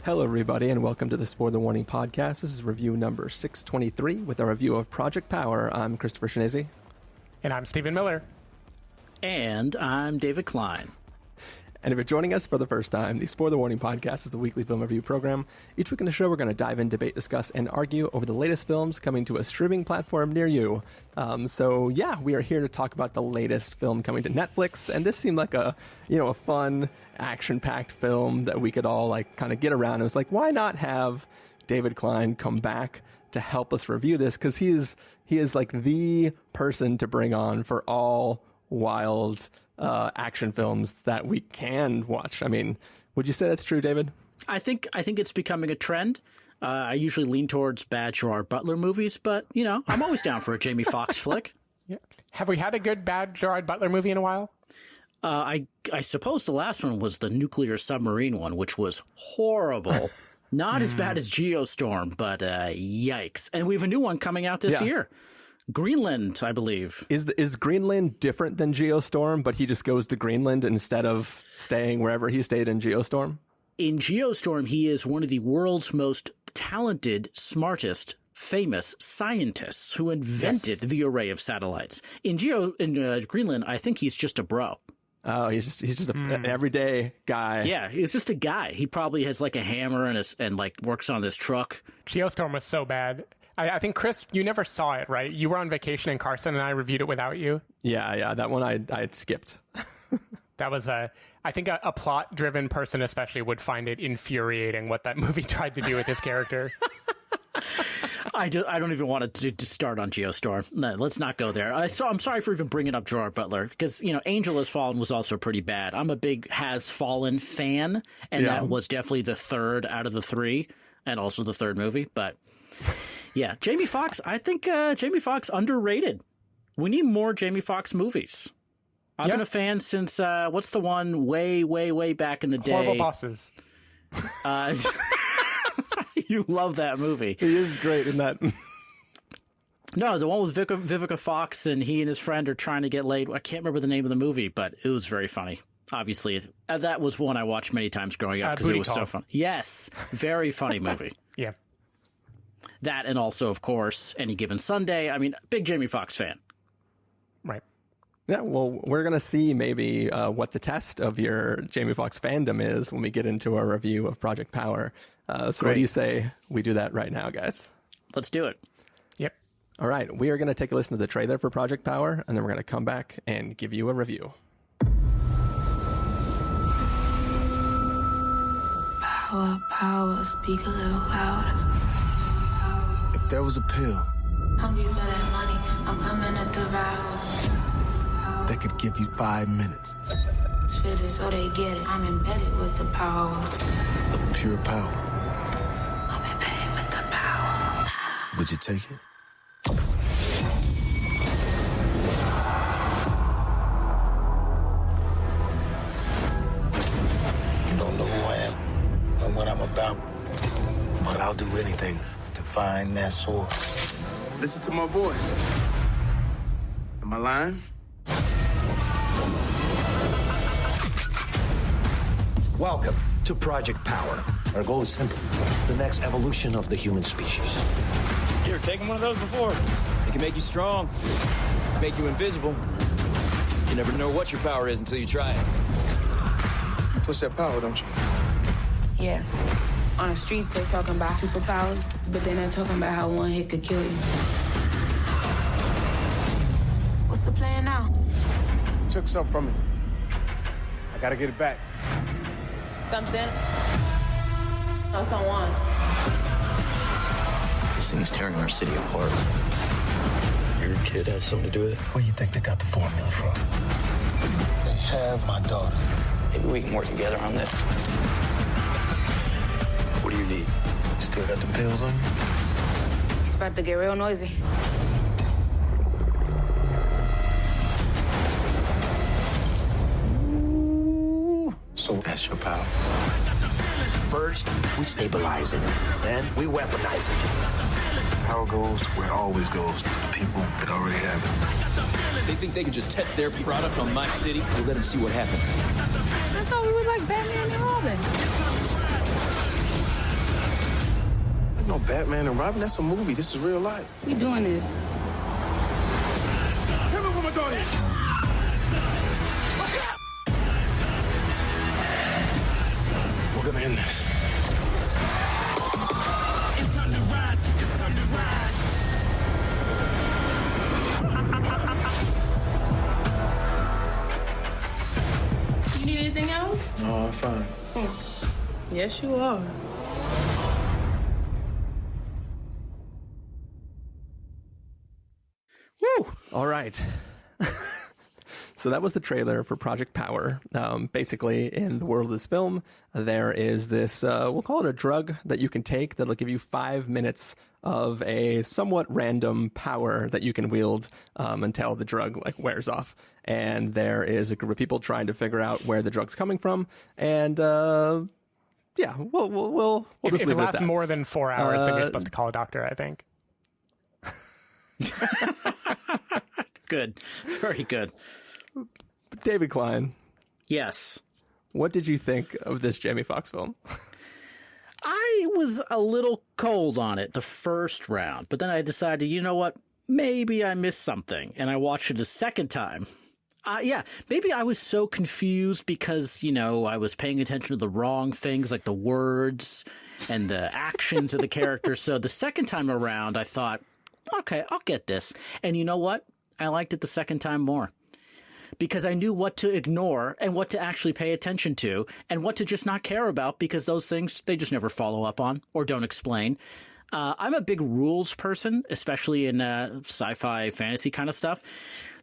Hello, everybody, and welcome to the Spoiler Warning Podcast. This is review number 623 with a review of Project Power. I'm Christopher Schnese. And I'm Stephen Miller. And I'm David Klein. And if you're joining us for the first time, the Spoiler Warning Podcast is a weekly film review program. Each week in the show, we're going to dive in, debate, discuss, and argue over the latest films coming to a streaming platform near you. We are here to talk about the latest film coming to Netflix, and this seemed like a fun, action-packed film that we could all kind of get around. It was like, why not have David Klein come back to help us review this? Because he is like the person to bring on for all wild action films that we can watch. I mean, would you say that's true, David? I think it's becoming a trend. I usually lean towards bad Gerard Butler movies, but I'm always down for a Jamie Foxx flick. Yeah. Have we had a good bad Gerard Butler movie in a while? I suppose the last one was the nuclear submarine one, which was horrible. Not as bad as Geostorm, but yikes! And we have a new one coming out this year. Greenland, I believe. Is Greenland different than Geostorm, but he just goes to Greenland instead of staying wherever he stayed in Geostorm? In Geostorm, he is one of the world's most talented, smartest, famous scientists who invented the array of satellites. In Greenland, I think he's just a bro. Oh, he's just an everyday guy. Yeah, he's just a guy. He probably has like a hammer and works on this truck. Geostorm was so bad. I think, Chris, you never saw it, right? You were on vacation in Carson, and I reviewed it without you. Yeah, that one I had skipped. That was I think a plot-driven person especially would find it infuriating what that movie tried to do with his character. I don't even want to start on Geostorm. No, let's not go there. I'm sorry for even bringing up Gerard Butler, because, Angel Has Fallen was also pretty bad. I'm a big Has Fallen fan, and that was definitely the third out of the three, and also the third movie, but... Yeah, Jamie Foxx, I think Jamie Foxx underrated. We need more Jamie Foxx movies. I've been a fan since, what's the one way, way, way back in the day? Horrible Bosses. You love that movie. He is great in that. No, the one with Vivica Fox and he and his friend are trying to get laid. I can't remember the name of the movie, but it was very funny. Obviously, that was one I watched many times growing up because it was so fun. Yes, very funny movie. Yeah. That, and also, of course, Any Given Sunday. I mean, big Jamie Foxx fan. Right. Yeah, well, we're going to see maybe what the test of your Jamie Foxx fandom is when we get into our review of Project Power. So what do you say we do that right now, guys? Let's do it. Yep. All right, we are going to take a listen to the trailer for Project Power, and then we're going to come back and give you a review. Power, power, speak a little louder. If there was a pill Hungry for that money, I'm coming to devour. that could give you 5 minutes Spit it so they get it. I'm embedded with the power. of pure power, I'm embedded with the power. would you take it? You don't know who I am and what I'm about, but I'll do anything to find that source. Listen to my voice. Am I lying? Welcome to Project Power. Our goal is simple: the next evolution of the human species. You ever taken one of those before? It can make you strong, make you invisible. You never know what your power is until you try it. You push that power, don't you? Yeah. On the streets, they're talking about superpowers, but they're not talking about how one hit could kill you. What's the plan now? You took something from me. I gotta get it back. Something or someone. This thing is tearing our city apart. Your kid has something to do with it? Where do you think they got the formula from? They have my daughter. Maybe we can work together on this. What do you need? You still got them pills on you? It's about to get real noisy. So that's your power. First, we stabilize it. Then we weaponize it. Power goes to where it always goes, to the people that already have it. They think they can just test their product on my city? We'll let them see what happens. I thought we were like Batman and Robin. No, Batman and Robin, that's a movie. This is real life. We doing this. Tell me what my daughter is. We're gonna end this. It's time to rise. It's time to rise. You need anything else? No, I'm fine. Yes, you are. Woo! All right. So that was the trailer for Project Power. Basically, in the world of this film, there is this, we'll call it a drug that you can take that'll give you 5 minutes of a somewhat random power that you can wield until the drug like wears off. And there is a group of people trying to figure out where the drug's coming from. And yeah, we'll just if leave it it at lasts that. more than 4 hours, then you're supposed to call a doctor, I think. Good. Very good. David Klein, Yes. what did you think of this Jamie Foxx film? I was a little cold on it the first round, but then I decided, you know what? Maybe I missed something, and I watched it a second time. Yeah, maybe I was so confused because, you know, I was paying attention to the wrong things, like the words and the actions of the characters. So the second time around, I thought, okay, I'll get this. And you know what? I liked it the second time more. Because I knew what to ignore and what to actually pay attention to and what to just not care about because those things, they just never follow up on or don't explain. I'm a big rules person, especially in sci-fi fantasy kind of stuff.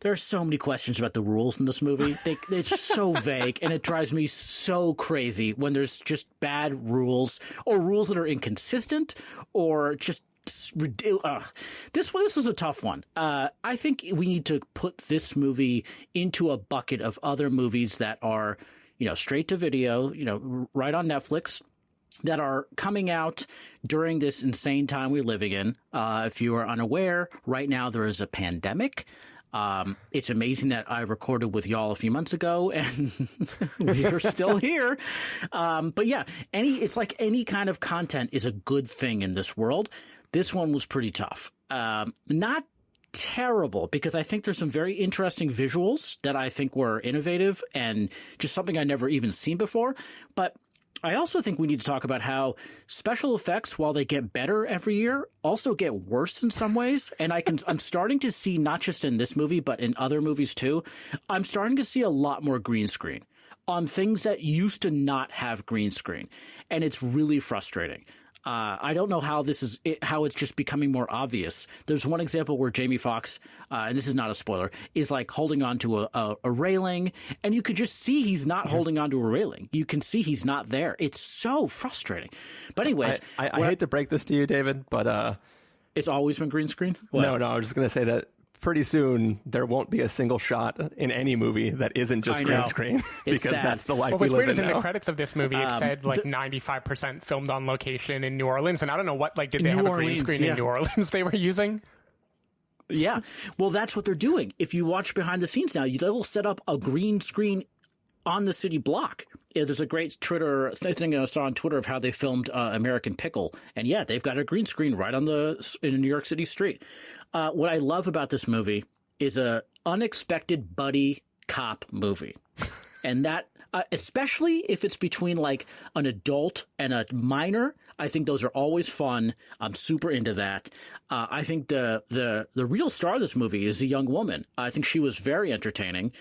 There are so many questions about the rules in this movie. It's so vague, and it drives me so crazy when there's just bad rules or rules that are inconsistent or just this is a tough one. I think we need to put this movie into a bucket of other movies that are, you know, straight to video, you know, right on Netflix, that are coming out during this insane time we're living in. If you are unaware, right now there is a pandemic. It's amazing that I recorded with y'all a few months ago and we are still here. But yeah, it's like any kind of content is a good thing in this world. This one was pretty tough. Not terrible, because I think there's some very interesting visuals that I think were innovative and just something I never even seen before. But I also think we need to talk about how special effects, while they get better every year, also get worse in some ways. And I'm starting to see, not just in this movie, but in other movies too, I'm starting to see a lot more green screen on things that used to not have green screen. And it's really frustrating. I don't know how how it's just becoming more obvious. There's one example where Jamie Foxx, and this is not a spoiler, is like holding on to a railing, and you could just see he's not holding on to a railing. You can see he's not there. It's so frustrating. But anyways, I hate to break this to you, David, but it's always been green screen. What? No, I was just going to say that pretty soon there won't be a single shot in any movie that isn't just green screen because that's the life we what's live weird in is in now. the credits of this movie it said like 95% filmed on location in New Orleans, and I don't know what, like, did they have a green screen in New Orleans they were using? Yeah, well, that's what they're doing. If you watch behind the scenes now, they will set up a green screen on the city block. Yeah, there's a great Twitter thing I saw on Twitter of how they filmed American Pickle, and yeah, they've got a green screen right in a New York City street. What I love about this movie is a unexpected buddy cop movie, and that especially if it's between like an adult and a minor, I think those are always fun. I'm super into that. I think the real star of this movie is a young woman. I think she was very entertaining.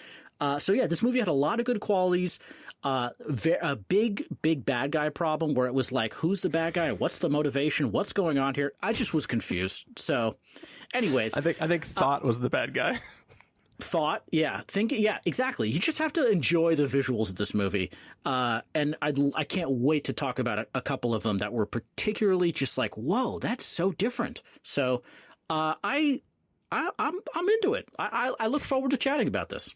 So yeah, this movie had a lot of good qualities. A big bad guy problem where it was like, who's the bad guy? What's the motivation? What's going on here? I just was confused. So anyways, I think Thought was the bad guy. Thought, yeah, exactly. You just have to enjoy the visuals of this movie, and I can't wait to talk about a couple of them that were particularly just like, whoa, that's so different. So, I'm into it. I look forward to chatting about this.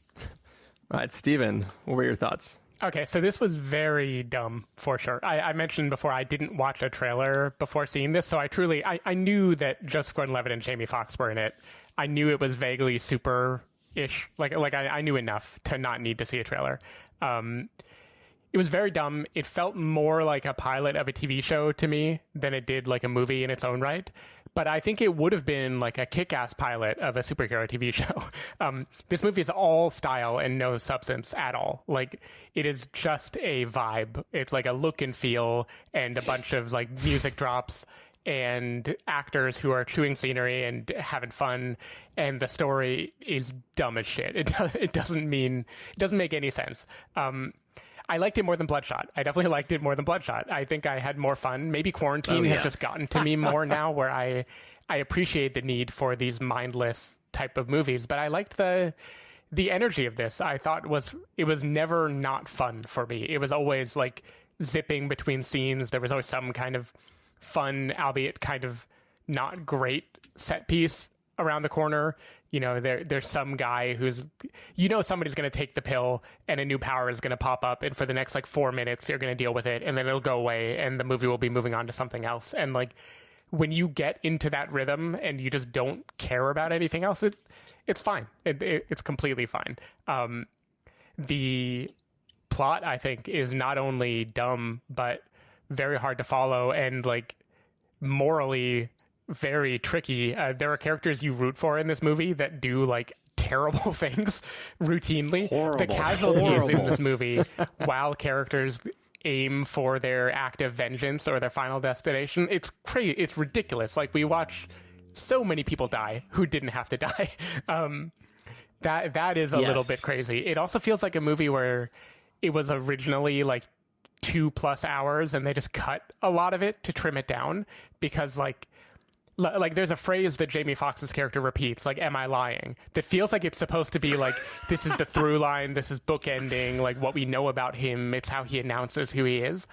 All right, Steven, what were your thoughts? Okay, so this was very dumb, for sure. I mentioned before I didn't watch a trailer before seeing this, so I knew that Joseph Gordon-Levitt and Jamie Foxx were in it. I knew it was vaguely super-ish. Like I knew enough to not need to see a trailer. it was very dumb. It felt more like a pilot of a TV show to me than it did like a movie in its own right. But I think it would have been like a kick-ass pilot of a superhero TV show. This movie is all style and no substance at all. Like, it is just a vibe. It's like a look and feel and a bunch of like music drops and actors who are chewing scenery and having fun. And the story is dumb as shit. It doesn't make any sense. I liked it more than Bloodshot. I definitely liked it more than Bloodshot. I think I had more fun. Maybe quarantine has just gotten to me more now, where I appreciate the need for these mindless type of movies. But I liked the energy of this. I thought it was never not fun for me. It was always like zipping between scenes. There was always some kind of fun, albeit kind of not great set piece around the corner. You know, there's some guy who's, you know, somebody's going to take the pill and a new power is going to pop up. And for the next like 4 minutes, you're going to deal with it. And then it'll go away and the movie will be moving on to something else. And like, when you get into that rhythm and you just don't care about anything else, it's fine. It's completely fine. The plot, I think, is not only dumb, but very hard to follow and like morally very tricky. There are characters you root for in this movie that do like terrible things routinely. The casualties in this movie, while characters aim for their act of vengeance or their final destination, it's crazy. It's ridiculous. Like, we watch so many people die who didn't have to die. That is a little bit crazy. It also feels like a movie where it was originally like 2+ hours and they just cut a lot of it to trim it down, because like there's a phrase that Jamie Foxx's character repeats, like, "Am I lying?" That feels like it's supposed to be like, this is the through line, this is bookending, like what we know about him, it's how he announces who he is.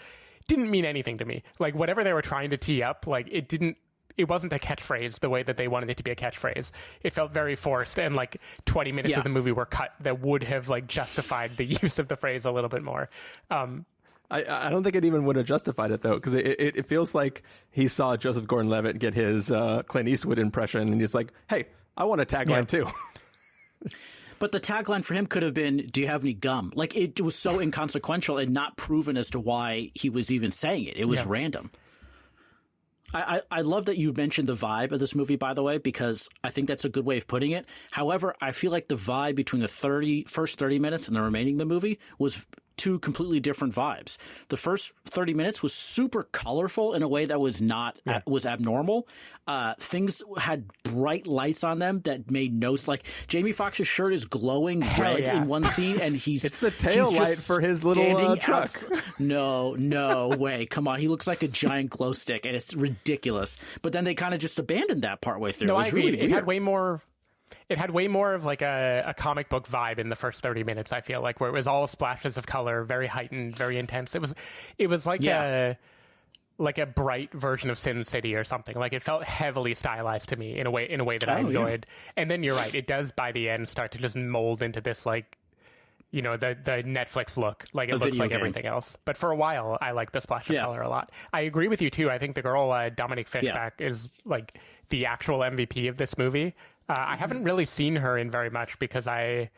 Didn't mean anything to me. Like, whatever they were trying to tee up, like, it wasn't a catchphrase the way that they wanted it to be a catchphrase. It felt very forced, and like 20 minutes of the movie were cut that would have like justified the use of the phrase a little bit more. I don't think it even would have justified it, though, because it feels like he saw Joseph Gordon-Levitt get his Clint Eastwood impression, and he's like, hey, I want a tagline too. But the tagline for him could have been, "Do you have any gum?" Like, it was so inconsequential and not proven as to why he was even saying it. It was random. I love that you mentioned the vibe of this movie, by the way, because I think that's a good way of putting it. However, I feel like the vibe between the first 30 minutes and the remaining of the movie was two completely different vibes. The first 30 minutes was super colorful in a way that was was abnormal. Things had bright lights on them that made no sense. Like, Jamie Foxx's shirt is glowing red in one scene, and it's the tail light for his little truck. No way. Come on. He looks like a giant glow stick, and it's ridiculous. But then they kind of just abandoned that partway through. No, I agree. Really, it had way more of like a comic book vibe in the first 30 minutes, I feel like, where it was all splashes of color, very heightened, very intense. It was like a bright version of Sin City or something. Like, it felt heavily stylized to me in a way that I enjoyed. And then you're right, it does by the end start to just mold into this, like, you know, the Netflix look. Like, it looks like everything else. But for a while, I liked the splash of color a lot. I agree with you too. I think the girl Dominique Fishback is like the actual MVP of this movie. I haven't really seen her in very much because I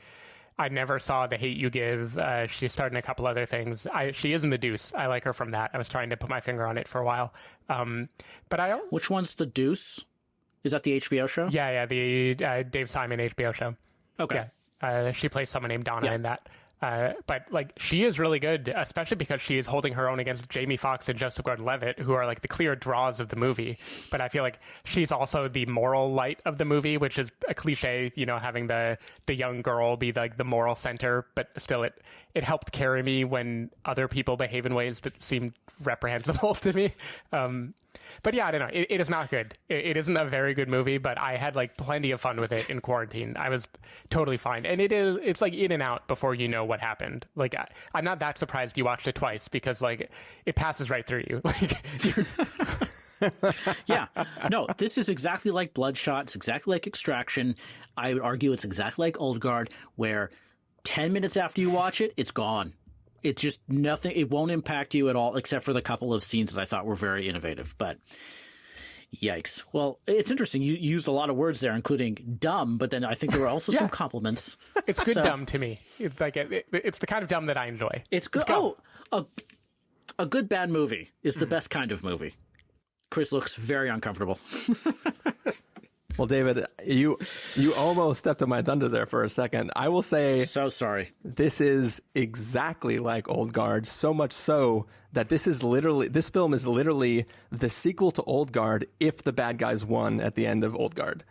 never saw The Hate U Give. She's starred in a couple other things. She is in The Deuce. I like her from that. I was trying to put my finger on it for a while. But which one's The Deuce? Is that the HBO show? Yeah, the Dave Simon HBO show. Okay. Yeah. She plays someone named Donna in that. But like, she is really good, especially because she is holding her own against Jamie Foxx and Joseph Gordon-Levitt, who are like the clear draws of the movie. But I feel like she's also the moral light of the movie, which is a cliche, you know, having the young girl be like the moral center. But still, it helped carry me when other people behave in ways that seemed reprehensible to me. But yeah, I don't know. It is not good. It isn't a very good movie, but I had like plenty of fun with it in quarantine. I was totally fine. And it's like in and out before you know what happened. Like, I'm not that surprised you watched it twice, because like it passes right through you. Like, yeah. No, this is exactly like Bloodshot. It's exactly like Extraction. I would argue it's exactly like Old Guard, where 10 minutes after you watch it, it's gone. It's just nothing. It won't impact you at all, except for the couple of scenes that I thought were very innovative. But yikes. Well, it's interesting. You used a lot of words there, including dumb, but then I think there were also some compliments. It's good dumb to me. It's like it's the kind of dumb that I enjoy. It's good. A good bad movie is the best kind of movie. Chris looks very uncomfortable. Well, David, you almost stepped on my thunder there for a second. I will say, so sorry. This is exactly like Old Guard, so much so that this film is literally the sequel to Old Guard if the bad guys won at the end of Old Guard.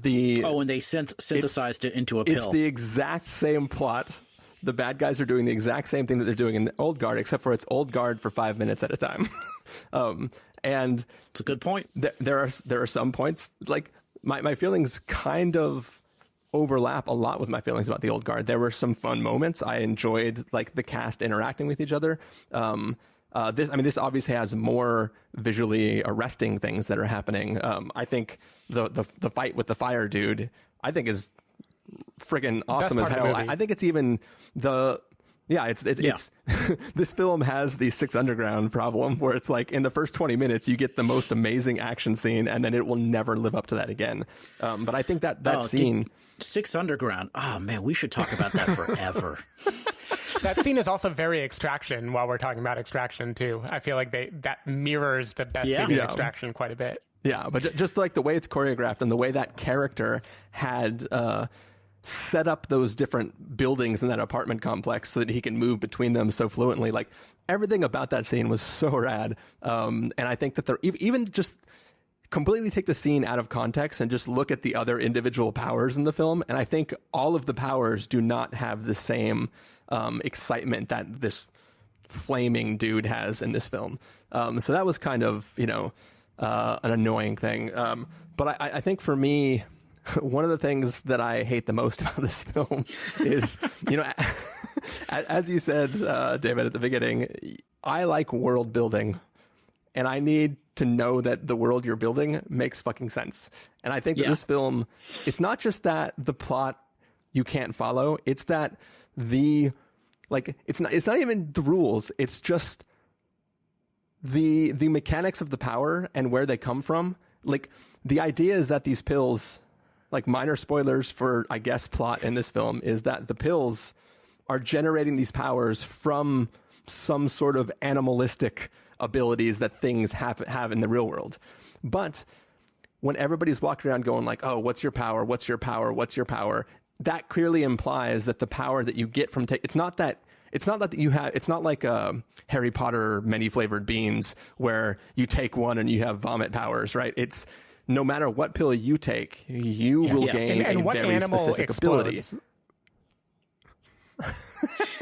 And they synthesized it into a pill. It's the exact same plot. The bad guys are doing the exact same thing that they're doing in the Old Guard, except for it's Old Guard for 5 minutes at a time. And it's a good point. There are some points like. My feelings kind of overlap a lot with my feelings about the Old Guard. There were some fun moments. I enjoyed like the cast interacting with each other. This obviously has more visually arresting things that are happening. I think the fight with the fire dude, I think is friggin' awesome as hell. I think it's even it's this film has the Six Underground problem where it's like in the first 20 minutes you get the most amazing action scene and then it will never live up to that again. But I think that scene, Six Underground. Oh man, we should talk about that forever. That scene is also very Extraction. While we're talking about Extraction too, I feel like that mirrors the best scene in Extraction quite a bit. Yeah, but just like the way it's choreographed and the way that character had set up those different buildings in that apartment complex so that he can move between them so fluently. Like everything about that scene was so rad. And I think that they're even just completely take the scene out of context and just look at the other individual powers in the film. And I think all of the powers do not have the same excitement that this flaming dude has in this film. So that was kind of, an annoying thing. But I think for me, one of the things that I hate the most about this film is, as you said, David, at the beginning, I like world building and I need to know that the world you're building makes fucking sense. And I think that this film, it's not just that the plot you can't follow, it's that it's not even the rules. It's just the mechanics of the power and where they come from. Like the idea is that these pills, like minor spoilers for, I guess, plot in this film, is that the pills are generating these powers from some sort of animalistic abilities that things have in the real world. But when everybody's walking around going like, oh, what's your power? What's your power? What's your power? That clearly implies that the power that you get from it's not like Harry Potter many flavored beans where you take one and you have vomit powers, right? It's no matter what pill you take, you will gain a very specific ability.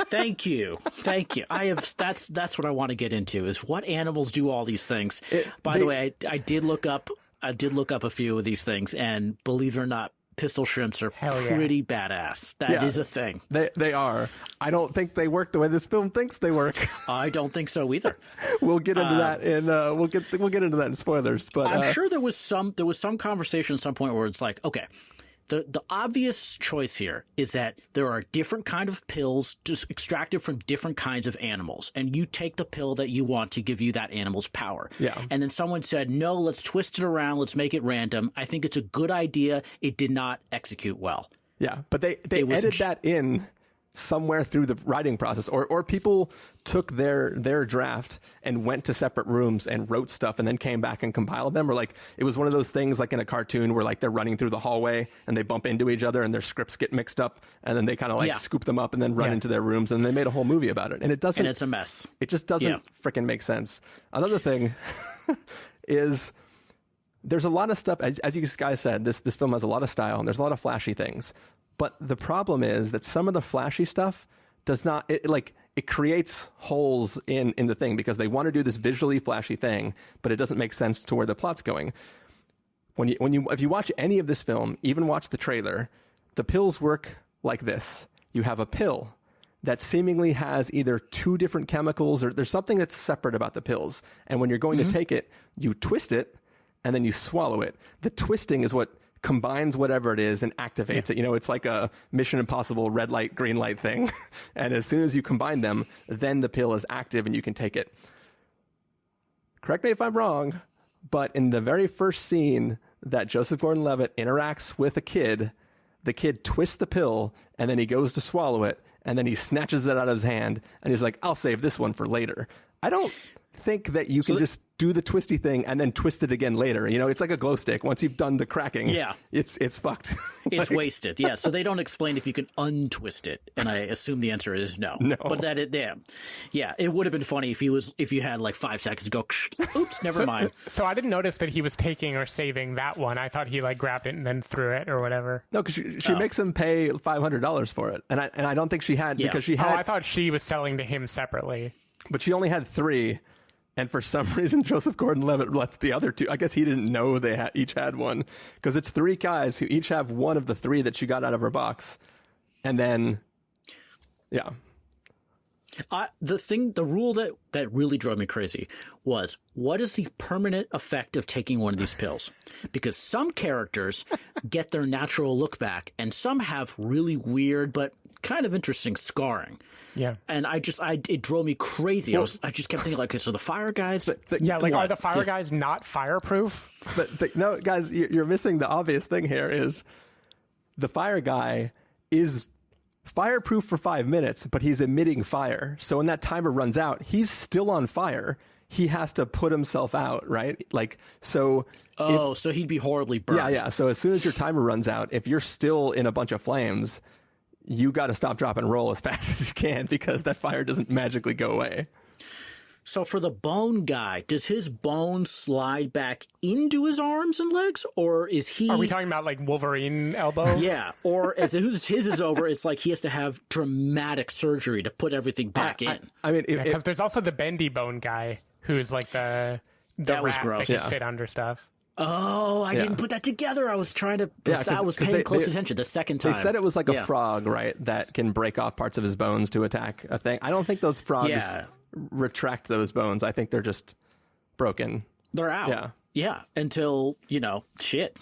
Thank you. That's what I want to get into is what animals do all these things. By the way, I did look up a few of these things, and believe it or not, pistol shrimps are pretty badass. That is a thing. They are. I don't think they work the way this film thinks they work. I don't think so either. We'll get into that in we'll get into that in spoilers. But I'm sure there was some conversation at some point where it's like, okay, the obvious choice here is that there are different kind of pills just extracted from different kinds of animals, and you take the pill that you want to give you that animal's power. Yeah. And then someone said, no, let's twist it around. Let's make it random. I think it's a good idea. It did not execute well. Yeah, but they edited that in somewhere through the writing process, or people took their draft and went to separate rooms and wrote stuff and then came back and compiled them, or like it was one of those things like in a cartoon where like they're running through the hallway and they bump into each other and their scripts get mixed up and then they kind of like scoop them up and then run into their rooms, and they made a whole movie about it, and it doesn't, and it's a mess. It just doesn't freaking make sense. Another thing is there's a lot of stuff, as you guys said, this film has a lot of style and there's a lot of flashy things. But the problem is that some of the flashy stuff does not, it creates holes in the thing because they want to do this visually flashy thing, but it doesn't make sense to where the plot's going. If you watch any of this film, even watch the trailer, the pills work like this. You have a pill that seemingly has either two different chemicals or there's something that's separate about the pills. And when you're going to take it, you twist it and then you swallow it. The twisting is what combines whatever it is and activates it. It's like a Mission Impossible red light, green light thing. And as soon as you combine them, then the pill is active and you can take it. Correct me if I'm wrong, but in the very first scene that Joseph Gordon-Levitt interacts with a kid, the kid twists the pill and then he goes to swallow it. and then he snatches it out of his hand, and he's like, I'll save this one for later. I don't think that you can just do the twisty thing and then twist it again later. You know, it's like a glow stick. Once you've done the cracking, it's fucked. It's wasted. Yeah. So they don't explain if you can untwist it, and I assume the answer is no. But it would have been funny if you had like 5 seconds to go. Oops, never mind. So I didn't notice that he was taking or saving that one. I thought he like grabbed it and then threw it or whatever. No, because she makes him pay $500 for it, and I don't think she had because she had. I thought she was selling to him separately, but she only had 3. And for some reason, Joseph Gordon-Levitt lets the other 2. I guess he didn't know they each had one, because it's 3 guys who each have one of the 3 that she got out of her box. And then, yeah. The rule that really drove me crazy was, what is the permanent effect of taking one of these pills? Because some characters get their natural look back, and some have really weird but kind of interesting scarring. Yeah, and it drove me crazy. Well, I just kept thinking, like, okay, so the fire guys, are the fire guys not fireproof? But no, guys, you're missing the obvious thing here. Is the fire guy is fireproof for 5 minutes, but he's emitting fire. So when that timer runs out, he's still on fire. He has to put himself out, right? Like, so. So he'd be horribly burned. Yeah. So as soon as your timer runs out, if you're still in a bunch of flames, you got to stop, drop, and roll as fast as you can, because that fire doesn't magically go away. So for the bone guy, does his bone slide back into his arms and legs, or is he... Are we talking about like Wolverine elbow? Yeah, or as soon as his is over, it's like he has to have dramatic surgery to put everything back in. I mean, because there's also the bendy bone guy who's like the that was rat gross. that can fit under stuff. Oh, I didn't put that together. I was trying to... I was paying close attention the second time. They said it was like a frog, right, that can break off parts of his bones to attack a thing. I don't think those frogs retract those bones. I think they're just broken. They're out. Yeah, until, shit.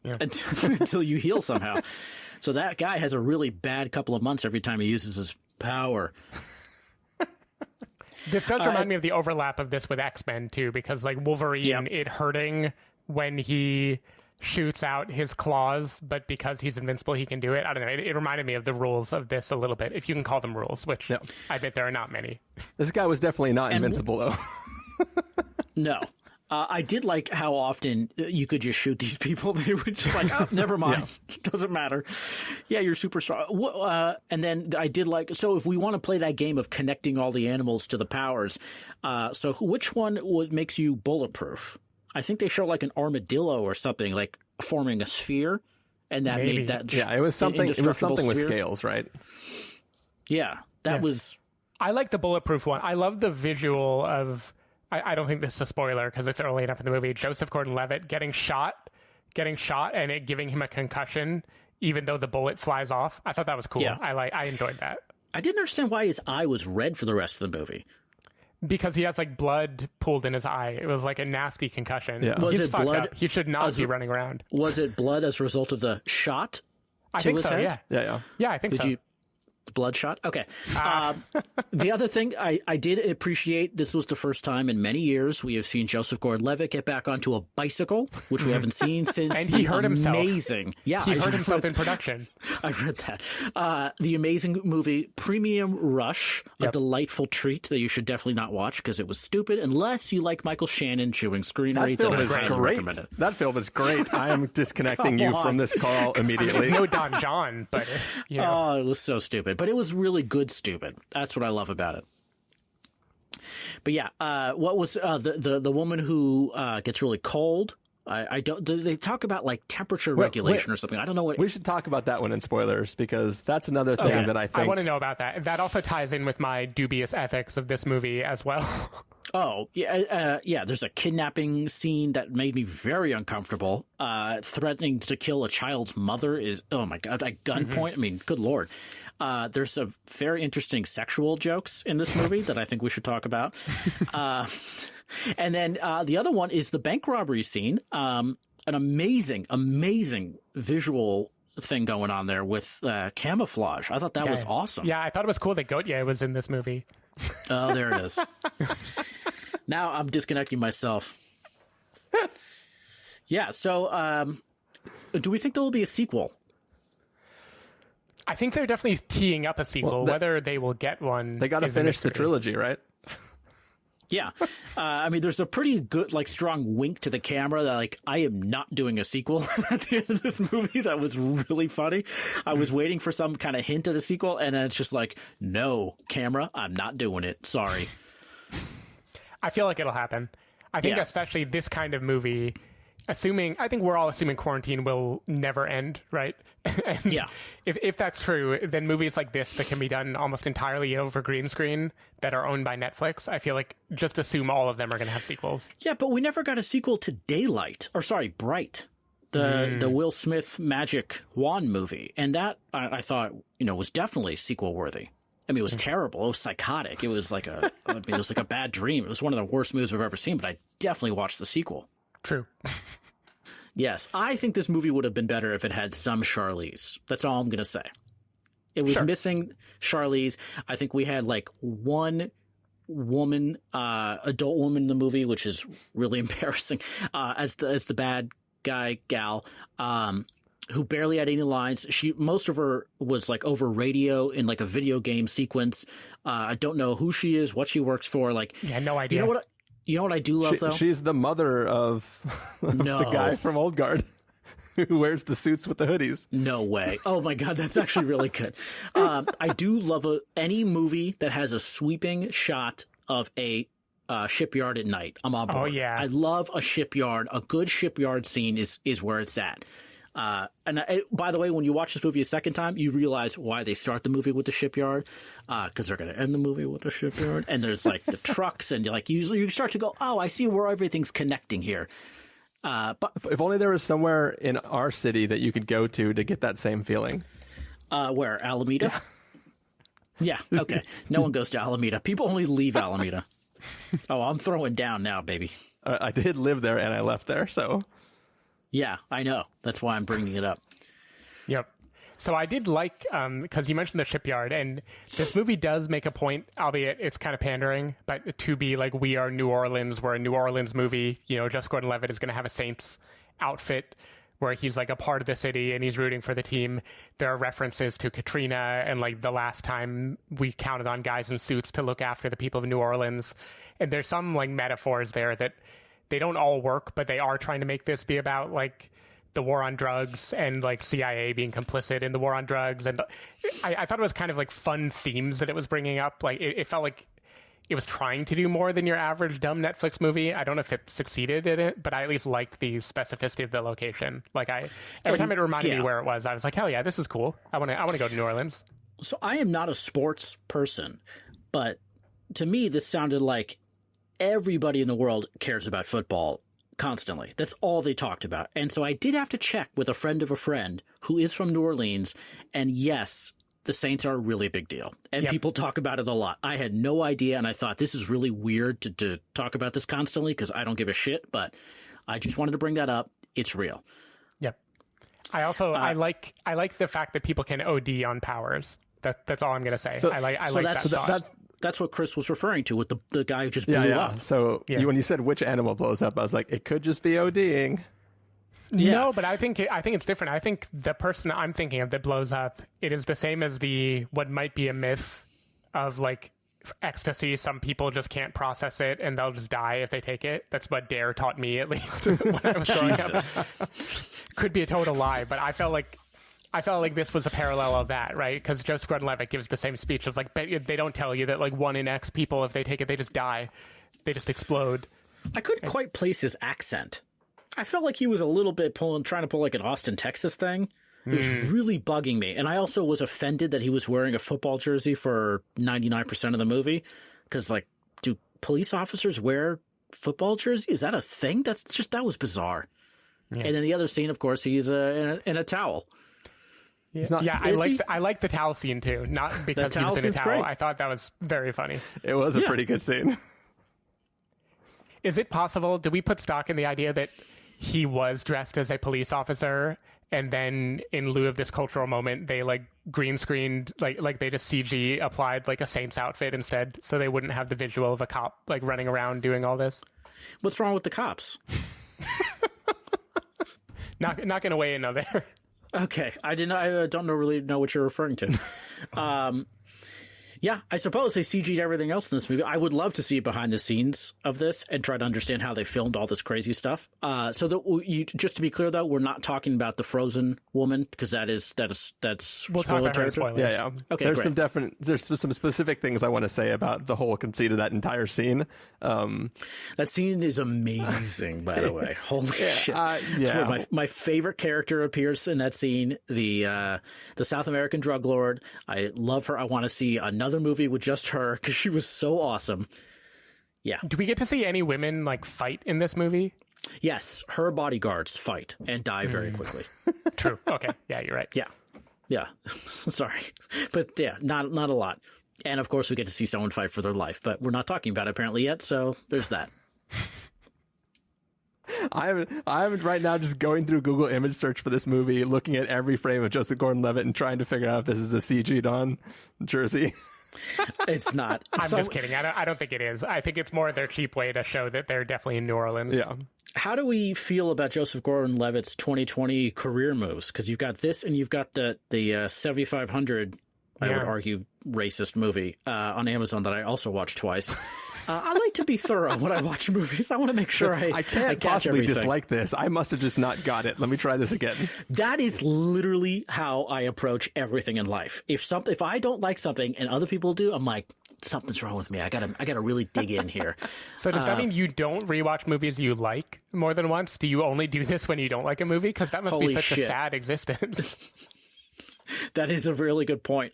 Yeah. Until you heal somehow. So that guy has a really bad couple of months every time he uses his power. This does remind me of the overlap of this with X-Men, too, because, like, Wolverine, it hurting when he shoots out his claws, but because he's invincible, he can do it. I don't know. It reminded me of the rules of this a little bit, if you can call them rules, which I bet there are not many. This guy was definitely not invincible, though. No. I did like how often you could just shoot these people. They were just like, oh, never mind. Doesn't matter. Yeah, you're super strong. And then I did like, so if we want to play that game of connecting all the animals to the powers, so which one makes you bulletproof? I think they show like an armadillo or something, like forming a sphere. And that made that. Yeah, it was something with scales, right? Yeah, that was. I like the bulletproof one. I love the visual of. I don't think this is a spoiler because it's early enough in the movie. Joseph Gordon-Levitt getting shot and it giving him a concussion, even though the bullet flies off. I thought that was cool. Yeah. I enjoyed that. I didn't understand why his eye was red for the rest of the movie. Because he has like blood pooled in his eye. It was like a nasty concussion. Yeah. Was He's it fucked blood? Up. He should not be running around. Was it blood as a result of the shot? I think so. Head? Yeah, I think so. Bloodshot? Okay. The other thing I did appreciate, this was the first time in many years we have seen Joseph Gordon-Levitt get back onto a bicycle, which we haven't seen since. And he hurt himself. Amazing. Yeah, he hurt himself in production. I read that. The amazing movie Premium Rush, a delightful treat that you should definitely not watch because it was stupid unless you like Michael Shannon chewing screenery. That film is great. That film is great. I am disconnecting you from this call immediately. No Don John, but oh, it was so stupid. But it was really good stupid. That's what I love about it. But yeah, what was the woman who gets really cold? I don't. Do they talk about like temperature regulation or something? I don't know what. We should talk about that one in spoilers because that's another thing that I think. I want to know about that. That also ties in with my dubious ethics of this movie as well. Oh yeah, yeah. There's a kidnapping scene that made me very uncomfortable. Threatening to kill a child's mother is my god at gunpoint. Mm-hmm. I mean, good lord. There's some very interesting sexual jokes in this movie that I think we should talk about. And then the other one is the bank robbery scene. An amazing visual thing going on there with camouflage. I thought that was awesome. Yeah, I thought it was cool that Gautier was in this movie. Oh, there it is. Now I'm disconnecting myself. Yeah, so do we think there will be a sequel? I think they're definitely teeing up a sequel. Whether they will get one, they got to finish the trilogy, right? Yeah. I mean, there's a pretty good, like, strong wink to the camera that, like, I am not doing a sequel at the end of this movie. That was really funny. I was waiting for some kind of hint at a sequel, and then it's just like, no, camera, I'm not doing it. Sorry. I feel like it'll happen. I think especially this kind of movie, I think we're all assuming quarantine will never end, right? And yeah. If that's true, then movies like this that can be done almost entirely over green screen that are owned by Netflix, I feel like just assume all of them are going to have sequels. Yeah, but we never got a sequel to Bright, the Will Smith magic wand movie, and that I thought was definitely sequel worthy. I mean, it was terrible. It was psychotic. It was like it was like a bad dream. It was one of the worst movies I've ever seen, but I definitely watched the sequel. True. Yes, I think this movie would have been better if it had some Charlize. That's all I'm going to say. It was missing Charlize. I think we had like one woman, adult woman in the movie, which is really embarrassing, as the bad guy gal, who barely had any lines. Most of her was like over radio in like a video game sequence. I don't know who she is, what she works for. Like, yeah, no idea. You know what I do love, though? She's the mother of the guy from Old Guard who wears the suits with the hoodies. No way. Oh, my God. That's actually really good. I do love any movie that has a sweeping shot of a shipyard at night. I'm on board. Oh, yeah. I love a shipyard. A good shipyard scene is where it's at. By the way, when you watch this movie a second time, you realize why they start the movie with the shipyard, because they're going to end the movie with the shipyard. And there's like the trucks, and you start to go, oh, I see where everything's connecting here. But if only there was somewhere in our city that you could go to get that same feeling. Where? Alameda? Yeah. Okay. No one goes to Alameda. People only leave Alameda. Oh, I'm throwing down now, baby. I did live there and I left there, so. Yeah, I know. That's why I'm bringing it up. Yep. So I did like, because you mentioned the shipyard, and this movie does make a point, albeit it's kind of pandering, but to be like, we are New Orleans, we're a New Orleans movie. Joost Gordon-Levitt is going to have a Saints outfit where he's like a part of the city and he's rooting for the team. There are references to Katrina and like the last time we counted on guys in suits to look after the people of New Orleans. And there's some like metaphors there that they don't all work, but they are trying to make this be about like the war on drugs and like CIA being complicit in the war on drugs. And I thought it was kind of like fun themes that it was bringing up. Like it felt like it was trying to do more than your average dumb Netflix movie. I don't know if it succeeded in it, but I at least like the specificity of the location. Like every time it reminded me where it was, I was like, hell yeah, this is cool. I want to go to New Orleans. So I am not a sports person, but to me, this sounded like everybody in the world cares about football constantly. That's all they talked about. And so I did have to check with a friend of a friend who is from New Orleans. And yes, the Saints are a really big deal. And people talk about it a lot. I had no idea. And I thought this is really weird to talk about this constantly because I don't give a shit. But I just wanted to bring that up. It's real. Yep. I also, I like the fact that people can OD on powers. That's all I'm going to say. So, I like that. That's what Chris was referring to with the guy who just blew up. So when you said which animal blows up, I was like, it could just be ODing. Yeah. No, but I think it's different. I think the person I'm thinking of that blows up, it is the same as what might be a myth of like ecstasy. Some people just can't process it and they'll just die if they take it. That's what Dare taught me, at least when I was growing up. Could be a total lie, but I felt like this was a parallel of that, right? Because Joost Gordon-Levitt gives the same speech of like, they don't tell you that like 1 in X people, if they take it, they just die. They just explode. I couldn't quite place his accent. I felt like he was a little bit trying to pull like an Austin, Texas thing. It was really bugging me. And I also was offended that he was wearing a football jersey for 99% of the movie. Because like, do police officers wear football jerseys? Is that a thing? That was bizarre. Yeah. And then the other scene, of course, he's in a towel. I like the towel scene too. Not because he was in a towel. Great. I thought that was very funny. It was a pretty good scene. Is it possible? Do we put stock in the idea that he was dressed as a police officer, and then in lieu of this cultural moment, they like green screened, like they just CG applied like a Saints outfit instead, so they wouldn't have the visual of a cop like running around doing all this? What's wrong with the cops? Not going to weigh in on there. Okay, I don't really know what you're referring to. Yeah, I suppose they CG'd everything else in this movie. I would love to see behind the scenes of this and try to understand how they filmed all this crazy stuff. Just to be clear, though, we're not talking about the frozen woman because that's we'll talk about her spoilers. Yeah. Okay, there's some specific things I want to say about the whole conceit of that entire scene. That scene is amazing, by the way. Holy shit! It's where my favorite character appears in that scene. The South American drug lord. I love her. I want to see another movie with just her because she was so awesome. Yeah. Do we get to see any women like fight in this movie? Yes, her bodyguards fight and die very quickly. True. Okay. Yeah, you're right. Yeah. Sorry, but yeah, not a lot. And of course, we get to see someone fight for their life, but we're not talking about it apparently yet. So there's that. I'm right now just going through Google image search for this movie, looking at every frame of Joseph Gordon-Levitt and trying to figure out if this is a CG'd on jersey. It's not. I'm just kidding. I don't think it is. I think it's more their cheap way to show that they're definitely in New Orleans. Yeah. How do we feel about Joseph Gordon-Levitt's 2020 career moves? Because you've got this and you've got the 7500, I would argue, racist movie on Amazon that I also watched twice. I like to be thorough when I watch movies. I want to make sure I can't catch possibly everything. dislike this. I must have just not got it. Let me try this again. That is literally how I approach everything in life. If I don't like something and other people do, I'm like, something's wrong with me. I gotta really dig in here. So does that mean you don't rewatch movies you like more than once? Do you only do this when you don't like a movie? Because that must be such a sad existence. That is a really good point.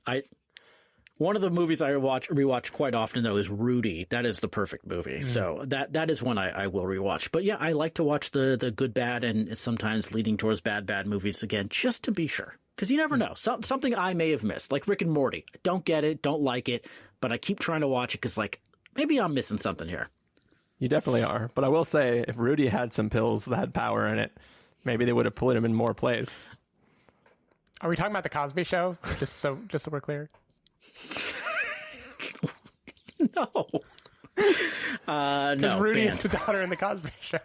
One of the movies I rewatch quite often, though, is Rudy. That is the perfect movie. So that is one I will rewatch. But yeah, I like to watch the good, bad, and sometimes leading towards bad movies again, just to be sure. Because you never know. Something I may have missed, like Rick and Morty. I don't get it, don't like it, but I keep trying to watch it because, like, maybe I'm missing something here. You definitely are. But I will say, if Rudy had some pills that had power in it, maybe they would have put him in more plays. Are we talking about the Cosby Show? Just so we're clear. No. No. Rudy is the daughter in the Cosby Show.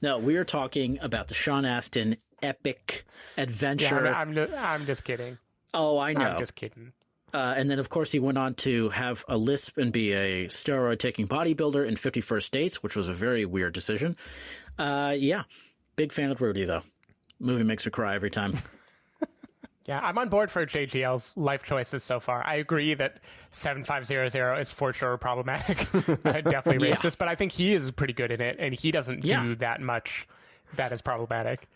No, we are talking about the Sean Astin epic adventure. Yeah, I'm just kidding. Oh, I know. I'm just kidding. And then, of course, he went on to have a lisp and be a steroid-taking bodybuilder in 51st Dates, which was a very weird decision. Yeah, big fan of Rudy, though. Movie makes me cry every time. Yeah, I'm on board for JGL's life choices so far. I agree that 7500 is for sure problematic, definitely racist, but I think he is pretty good in it, and he doesn't do that much that is problematic.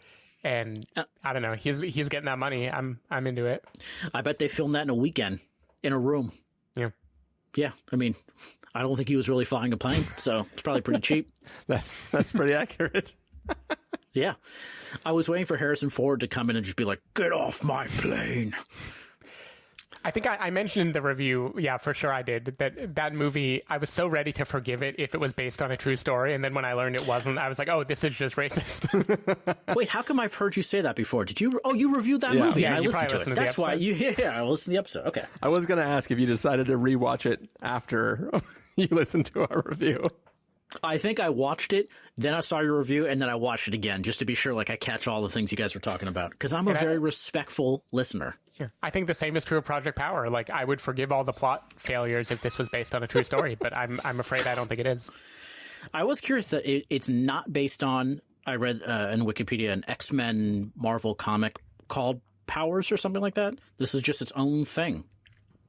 And I don't know, he's getting that money. I'm into it. I bet they filmed that in a weekend in a room. Yeah. Yeah, I mean, I don't think he was really flying a plane, so it's probably pretty cheap. That's pretty accurate. Yeah. I was waiting for Harrison Ford to come in and just be like, get off my plane. I think I mentioned in the review, yeah, for sure I did, that movie, I was so ready to forgive it if it was based on a true story. And then when I learned it wasn't, I was like, oh, this is just racist. Wait, how come I've heard you say that before? Did you? Oh, you reviewed that movie and I listened to it. That's why you, I listened to the episode. Okay. I was going to ask if you decided to rewatch it after you listened to our review. I think I watched it, then I saw your review, and then I watched it again just to be sure, like, I catch all the things you guys were talking about. Because I'm a very respectful listener. Yeah. I think the same is true of Project Power. Like, I would forgive all the plot failures if this was based on a true story, but I'm afraid I don't think it is. I was curious that it's not based on, I read in Wikipedia, an X-Men Marvel comic called Powers or something like that. This is just its own thing.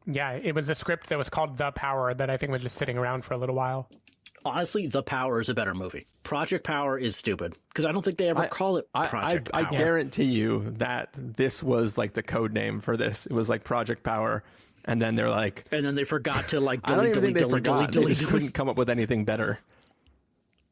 Yeah, it was a script that was called The Power that I think was just sitting around for a little while. Honestly, The Power is a better movie. Project Power is stupid because I don't think they ever call it Project Power. I guarantee you that this was like the code name for this. It was like Project Power, and then they're like, and then they forgot to like I don't even think they delete. They just couldn't come up with anything better.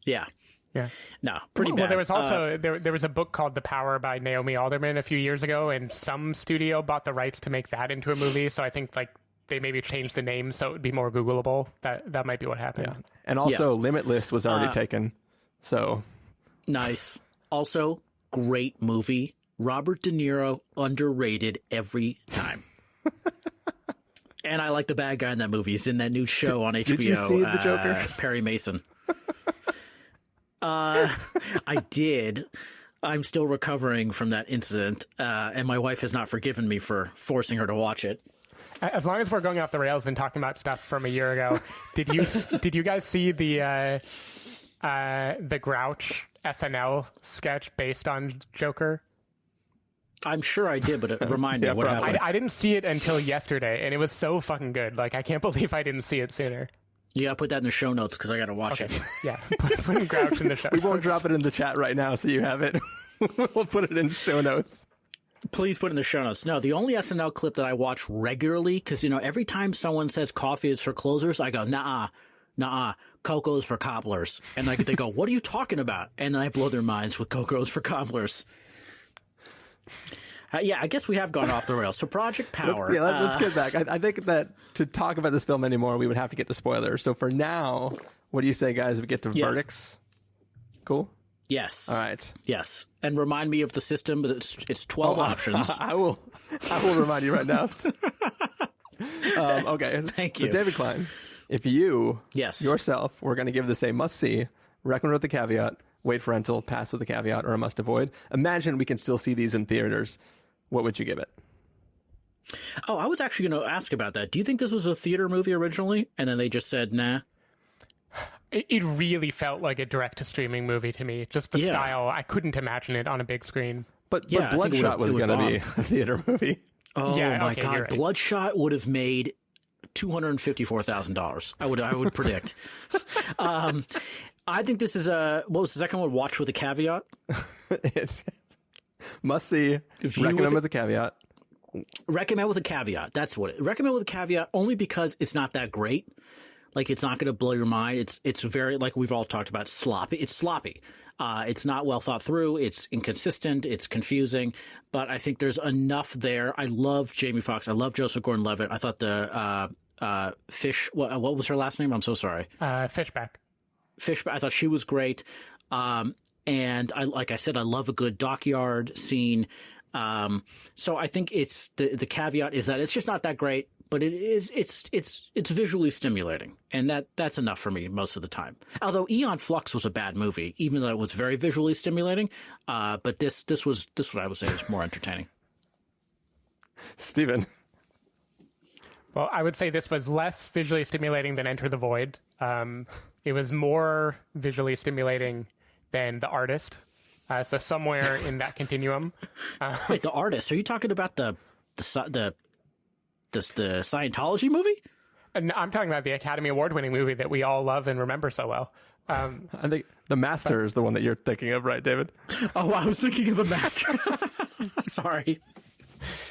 Yeah. Yeah. No, pretty bad. Well, there was also there was a book called The Power by Naomi Alderman a few years ago, and some studio bought the rights to make that into a movie. So I think like they maybe changed the name so it would be more Googleable. That might be what happened. Yeah. And also Limitless was already taken. So nice. Also, great movie. Robert De Niro underrated every time. And I like the bad guy in that movie. He's in that new show on HBO. Did you see The Joker? Perry Mason. I did. I'm still recovering from that incident, and my wife has not forgiven me for forcing her to watch it. As long as we're going off the rails and talking about stuff from a year ago, did you guys see the Grouch SNL sketch based on Joker? I'm sure I did, but remind me what happened. I didn't see it until yesterday, and it was so fucking good. Like, I can't believe I didn't see it sooner. You gotta put that in the show notes because I gotta watch it. Yeah, put Grouch in the show notes. We won't drop it in the chat right now, so you have it. We'll put it in the show notes. Please put it in the show notes. No, the only SNL clip that I watch regularly, because, every time someone says coffee is for closers, I go, nah, cocoa's for cobblers. And they go, what are you talking about? And then I blow their minds with cocoa's for cobblers. I guess we have gone off the rails. So Project Power. Let's get back. I think that to talk about this film anymore, we would have to get to spoilers. So for now, what do you say, guys? We get to verdicts? Cool? Yes. All right. Yes. And remind me of the system. It's 12 options. I will remind you right now. Okay. Thank you. So David Klein, if you yourself were going to give this a must-see, recommend with the caveat, wait for rental, pass with a caveat, or a must avoid, imagine we can still see these in theaters. What would you give it? Oh, I was actually going to ask about that. Do you think this was a theater movie originally, and then they just said, nah? It really felt like a direct-to-streaming movie to me. Just the style. I couldn't imagine it on a big screen. But Bloodshot was going to be a theater movie. Oh, my God. Right. Bloodshot would have made $254,000. I would predict. I think this is what was the second one? Watch with a caveat? It's must see. Recommend with a caveat. Recommend with a caveat. That's what it. Recommend with a caveat only because it's not that great. Like, it's not going to blow your mind. It's very, like we've all talked about, sloppy. It's sloppy. It's not well thought through. It's inconsistent. It's confusing. But I think there's enough there. I love Jamie Foxx. I love Joseph Gordon-Levitt. I thought the what was her last name? I'm so sorry. Fishback. I thought she was great. And like I said, I love a good dockyard scene. So I think it's the caveat is that it's just not that great, but it's visually stimulating, and that's enough for me most of the time. Although Aeon Flux was a bad movie, even though it was very visually stimulating, but this what I would say is more entertaining. Steven. Well, I would say this was less visually stimulating than Enter the Void. It was more visually stimulating than The Artist. So somewhere in that continuum. Wait, The Artist? Are you talking about the Scientology movie? And I'm talking about the Academy Award-winning movie that we all love and remember so well. I think The Master is the one that you're thinking of, right, David? Oh, I was thinking of The Master. Sorry.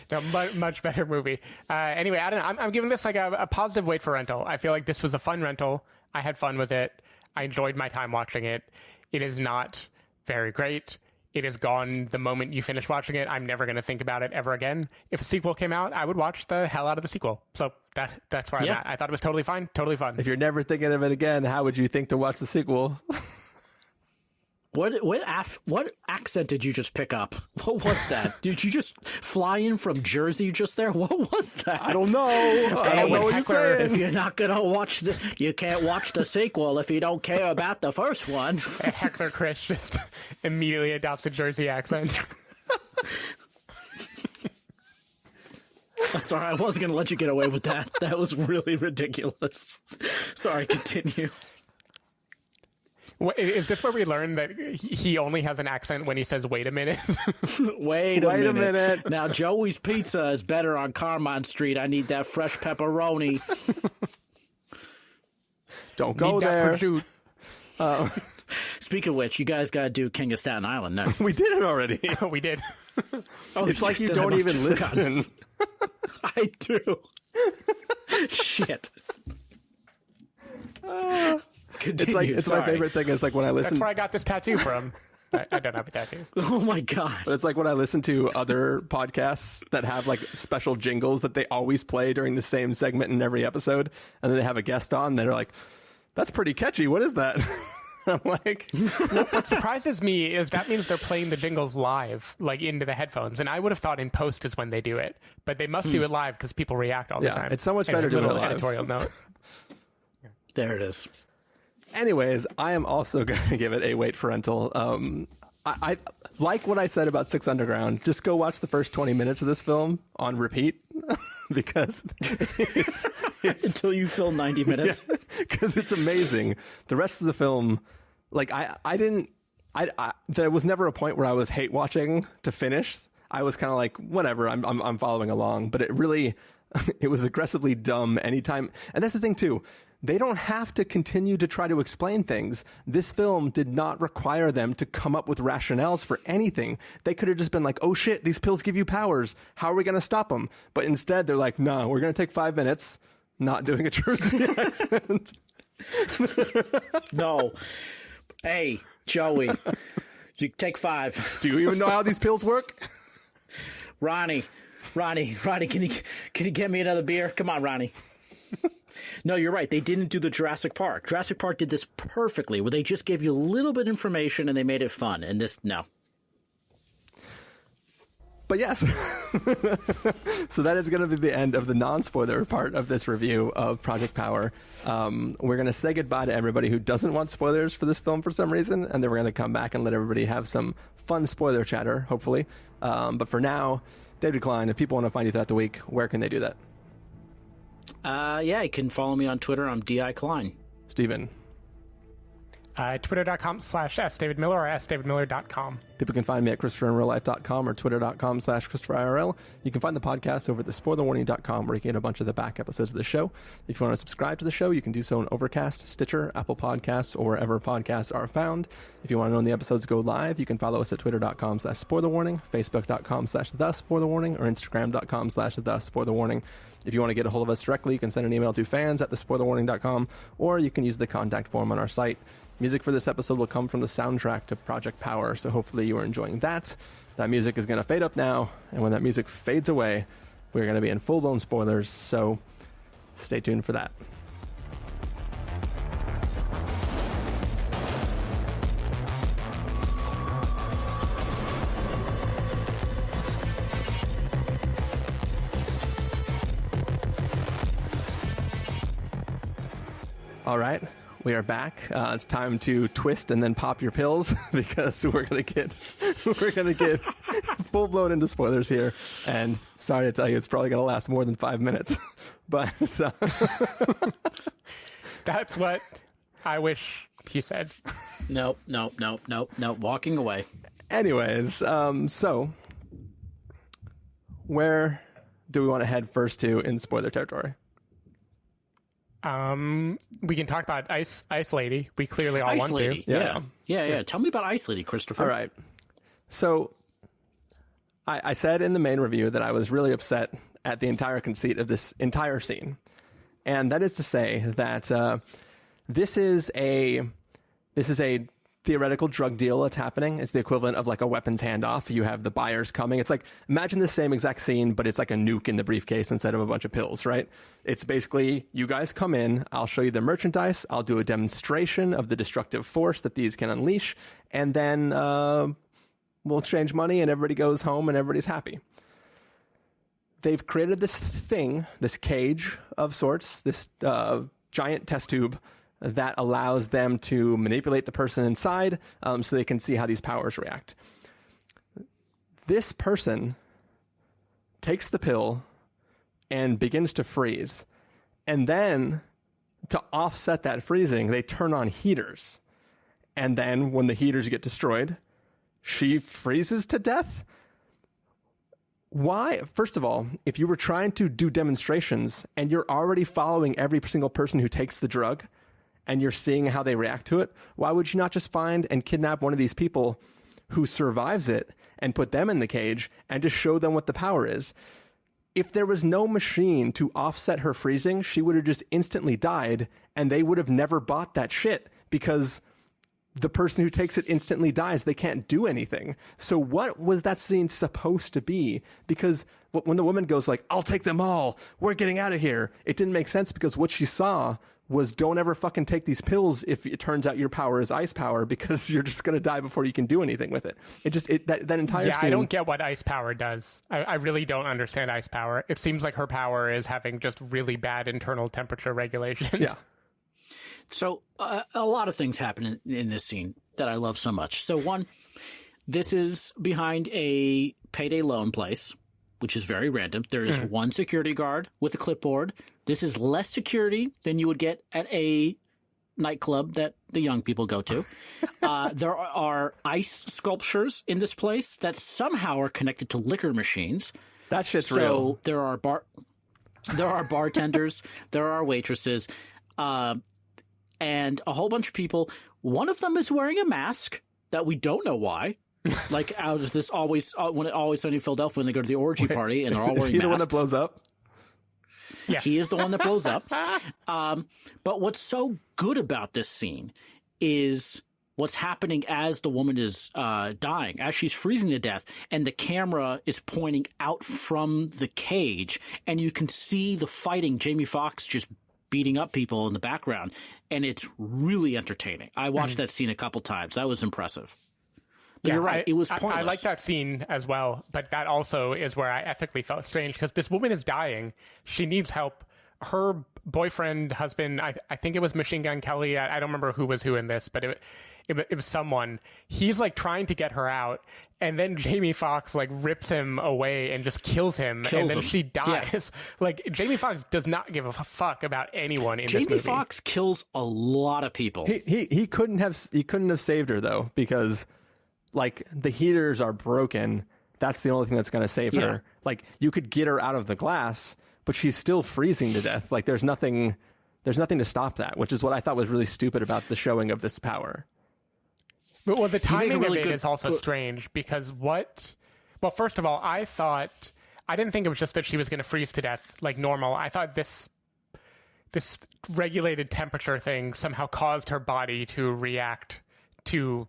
No, much better movie. Anyway, I don't know. I'm giving this like a positive wait for rental. I feel like this was a fun rental. I had fun with it. I enjoyed my time watching it. It is not very great. It is gone the moment you finish watching it. I'm never going to think about it ever again. If a sequel came out, I would watch the hell out of the sequel. So that's where I'm at. I thought it was totally fine. Totally fun. If you're never thinking of it again, how would you think to watch the sequel? What accent did you just pick up? What was that? Did you just fly in from Jersey just there? What was that? I don't know. I don't know what you're saying. If you're not going to watch you can't watch the sequel if you don't care about the first one. Heckler Chris just immediately adopts a Jersey accent. I'm sorry, I wasn't going to let you get away with that. That was really ridiculous. Sorry, continue. Is this where we learn that he only has an accent when he says, wait a minute? Wait a minute. Now, Joey's Pizza is better on Carmine Street. I need that fresh pepperoni. Don't go there. Speaking of which, you guys got to do King of Staten Island next. We did it already. We did. It's like you don't even listen. I do. Shit. Continue, it's my favorite thing is like when I listen. That's where I got this tattoo from. I don't have a tattoo. Oh my God. But it's like when I listen to other podcasts that have like special jingles that they always play during the same segment in every episode, and then they have a guest on, and they're like, that's pretty catchy. What is that? I'm like, what surprises me is that means they're playing the jingles live, like into the headphones. And I would have thought in post is when they do it, but they must do it live because people react all the time. It's so much better to do it live. Editorial note. There it is. Anyways, I am also going to give it a wait for rental. like what I said about Six Underground, just go watch the first 20 minutes of this film on repeat because it's until you fill 90 minutes. Because it's amazing. The rest of the film, like there was never a point where I was hate watching to finish. I was kind of like, whatever, I'm following along. But it really, it was aggressively dumb anytime. And that's the thing too. They don't have to continue to try to explain things. This film did not require them to come up with rationales for anything. They could have just been like, oh shit, these pills give you powers. How are we going to stop them? But instead they're like, no, we're going to take 5 minutes not doing a Jersey accent. No. Hey, Joey, you take 5. Do you even know how these pills work? Ronnie, can you get me another beer? Come on, Ronnie. No, you're right. They didn't do the Jurassic Park. Jurassic Park did this perfectly, where they just gave you a little bit of information and they made it fun. And this, no. But yes, so that is going to be the end of the non-spoiler part of this review of Project Power. We're going to say goodbye to everybody who doesn't want spoilers for this film for some reason, and then we're going to come back and let everybody have some fun spoiler chatter, hopefully. But for now, David Klein, if people want to find you throughout the week, where can they do that? Yeah, you can follow me on Twitter. I'm D.I. Klein. Steven. Twitter.com/SDavidMiller or SDavidMiller.com. People can find me at ChristopherInRealLife.com or Twitter.com/ChristopherIRL. You can find the podcast over at TheSpoilerWarning.com, where you can get a bunch of the back episodes of the show. If you want to subscribe to the show, you can do so on Overcast, Stitcher, Apple Podcasts, or wherever podcasts are found. If you want to know when the episodes go live, you can follow us at Twitter.com/SpoilerWarning, Facebook.com/TheSpoilerWarning, or Instagram.com/TheSpoilerWarning. If you want to get a hold of us directly, you can send an email to fans@thespoilerwarning.com, or you can use the contact form on our site. Music for this episode will come from the soundtrack to Project Power, so hopefully you are enjoying that. That music is going to fade up now, and when that music fades away, we're going to be in full-blown spoilers, so stay tuned for that. All right. We are back. It's time to twist and then pop your pills because we're gonna get full blown into spoilers here. And sorry to tell you, it's probably gonna last more than 5 minutes. But that's what I wish he said. Nope. Walking away. Anyways, so where do we want to head first to in spoiler territory? We can talk about Ice Lady. We clearly all want Lady. to. Yeah. Tell me about Ice Lady, Christopher. All right. So I said in the main review that I was really upset at the entire conceit of this entire scene. And that is to say that this is a theoretical drug deal that's happening. It's the equivalent of like a weapons handoff. You have the buyers coming. It's like, imagine the same exact scene, but it's like a nuke in the briefcase instead of a bunch of pills, right? It's basically, you guys come in, I'll show you the merchandise, I'll do a demonstration of the destructive force that these can unleash, and then we'll exchange money and everybody goes home and everybody's happy. They've created this thing, this cage of sorts, this giant test tube that allows them to manipulate the person inside so they can see how these powers react. This person takes the pill and begins to freeze. And then, to offset that freezing, they turn on heaters. And then, when the heaters get destroyed, she freezes to death? Why? First of all, if you were trying to do demonstrations and you're already following every single person who takes the drug, and you're seeing how they react to it, why would you not just find and kidnap one of these people who survives it and put them in the cage and just show them what the power is? If there was no machine to offset her freezing, she would have just instantly died, and they would have never bought that shit because the person who takes it instantly dies. They can't do anything. So what was that scene supposed to be? Because when the woman goes like, I'll take them all, we're getting out of here, it didn't make sense because what she saw was don't ever fucking take these pills if it turns out your power is ice power because you're just going to die before you can do anything with it. That entire scene... I don't get what ice power does. I really don't understand ice power. It seems like her power is having just really bad internal temperature regulation. Yeah. So a lot of things happen in this scene that I love so much. So one, This is behind a payday loan place, which is very random. There is one security guard with a clipboard. This is less security than you would get at a nightclub that the young people go to. There are ice sculptures in this place that somehow are connected to liquor machines. That shit's real. So there are bartenders, there are waitresses, and a whole bunch of people. One of them is wearing a mask that we don't know why. Like out of this when it always sunny in Philadelphia when they go to the orgy party and they're all wearing masks. Is he the one that blows up? Yeah. He is the one that blows up. But what's so good about this scene is what's happening as the woman is dying, as she's freezing to death, and the camera is pointing out from the cage, and you can see the fighting, Jamie Foxx just beating up people in the background, and it's really entertaining. I watched that scene a couple times. That was impressive. But you're right. It was pointless. I like that scene as well, but that also is where I ethically felt strange because this woman is dying. She needs help. Her boyfriend, husband, I think it was Machine Gun Kelly. I don't remember who was who in this, but it was someone. He's like trying to get her out, and then Jamie Foxx like rips him away and just kills him, and then she dies. Yeah. Like Jamie Foxx does not give a fuck about anyone in this movie. Jamie Foxx kills a lot of people. He couldn't have saved her though because like the heaters are broken. That's the only thing that's going to save her. Like you could get her out of the glass, but she's still freezing to death. Like there's nothing to stop that, which is what I thought was really stupid about the showing of this power. Well, the timing of it is also strange because well, first of all, I didn't think it was just that she was going to freeze to death like normal. I thought this regulated temperature thing somehow caused her body to react to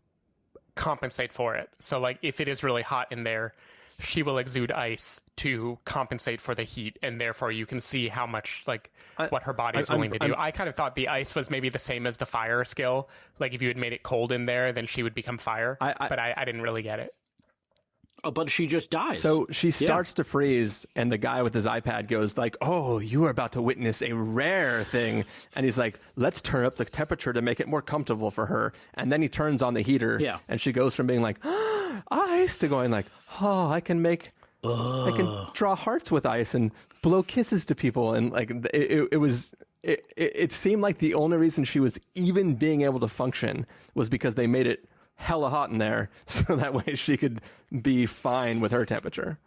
compensate for it. So like if it is really hot in there, she will exude ice to compensate for the heat, and therefore you can see how much like what her body is willing to do. I kind of thought the ice was maybe the same as the fire skill. Like if you had made it cold in there, then she would become fire. But I didn't really get it. Oh, but she just dies. So she starts to freeze, and the guy with his iPad goes like, "Oh, you are about to witness a rare thing." And he's like, "Let's turn up the temperature to make it more comfortable for her." And then he turns on the heater, and she goes from being like, "Ice," to going like, "Oh, I can draw hearts with ice and blow kisses to people." And like it seemed like the only reason she was even being able to function was because they made it hella hot in there, so that way she could be fine with her temperature.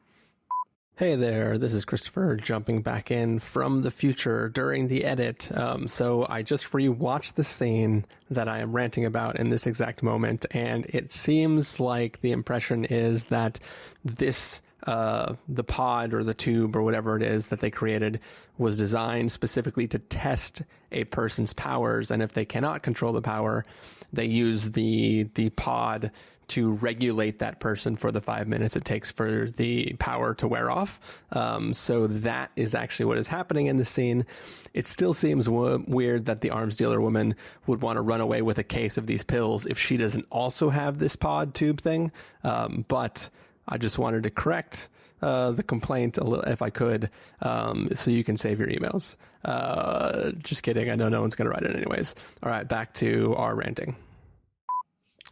Hey there, this is Christopher jumping back in from the future during the edit. So I just rewatched the scene that I am ranting about in this exact moment, and it seems like the impression is that this the pod or the tube or whatever it is that they created was designed specifically to test a person's powers, and if they cannot control the power, they use the pod to regulate that person for the 5 minutes it takes for the power to wear off. So that is actually what is happening in the scene. It still seems weird that the arms dealer woman would want to run away with a case of these pills if she doesn't also have this pod tube thing. But I just wanted to correct the complaint a little, if I could, so you can save your emails. Just kidding. I know no one's going to write it anyways. All right, back to our ranting.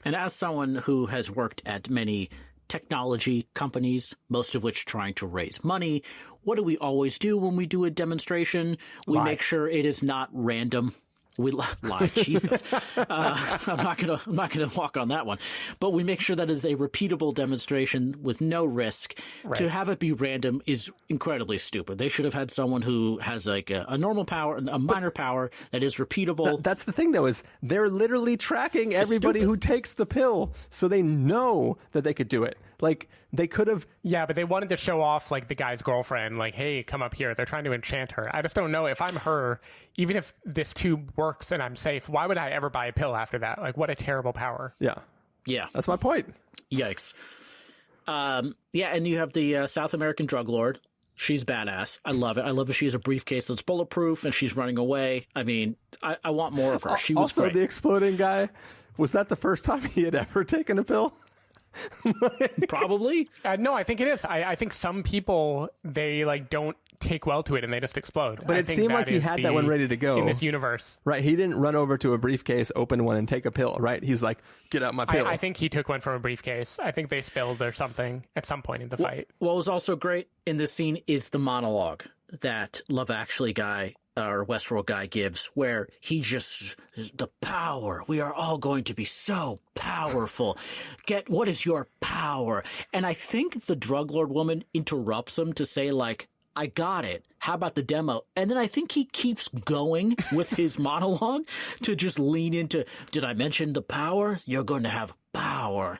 And as someone who has worked at many technology companies, most of which trying to raise money, what do we always do when we do a demonstration? We make sure it is not random. We lie, Jesus. I'm not gonna walk on that one. But we make sure that is a repeatable demonstration with no risk. Right. To have it be random is incredibly stupid. They should have had someone who has like a normal power, a minor power that is repeatable. That's the thing, though, is they're literally tracking everybody who takes the pill, so they know that they could do it. Like, they could have... Yeah, but they wanted to show off, like, the guy's girlfriend. Like, hey, come up here. They're trying to enchant her. I just don't know. If I'm her, even if this tube works and I'm safe, why would I ever buy a pill after that? Like, what a terrible power. Yeah. Yeah. That's my point. Yikes. Yeah, and you have the South American drug lord. She's badass. I love it. I love that she has a briefcase that's bulletproof and she's running away. I mean, I want more of her. She was also, great. The exploding guy, was that the first time he had ever taken a pill? Probably. No, I think it is. I think some people, they like don't take well to it and they just explode. But it seemed like he had that one ready to go in this universe. Right. He didn't run over to a briefcase, open one, and take a pill, right? He's like, get out my pill. I think he took one from a briefcase. I think they spilled or something at some point in the fight. What was also great in this scene is the monologue that Love Actually guy or Westworld guy gives, where he just, the power, we are all going to be so powerful. What is your power? And I think the drug lord woman interrupts him to say, like, I got it. How about the demo? And then I think he keeps going with his monologue to just lean into, did I mention the power? You're going to have power.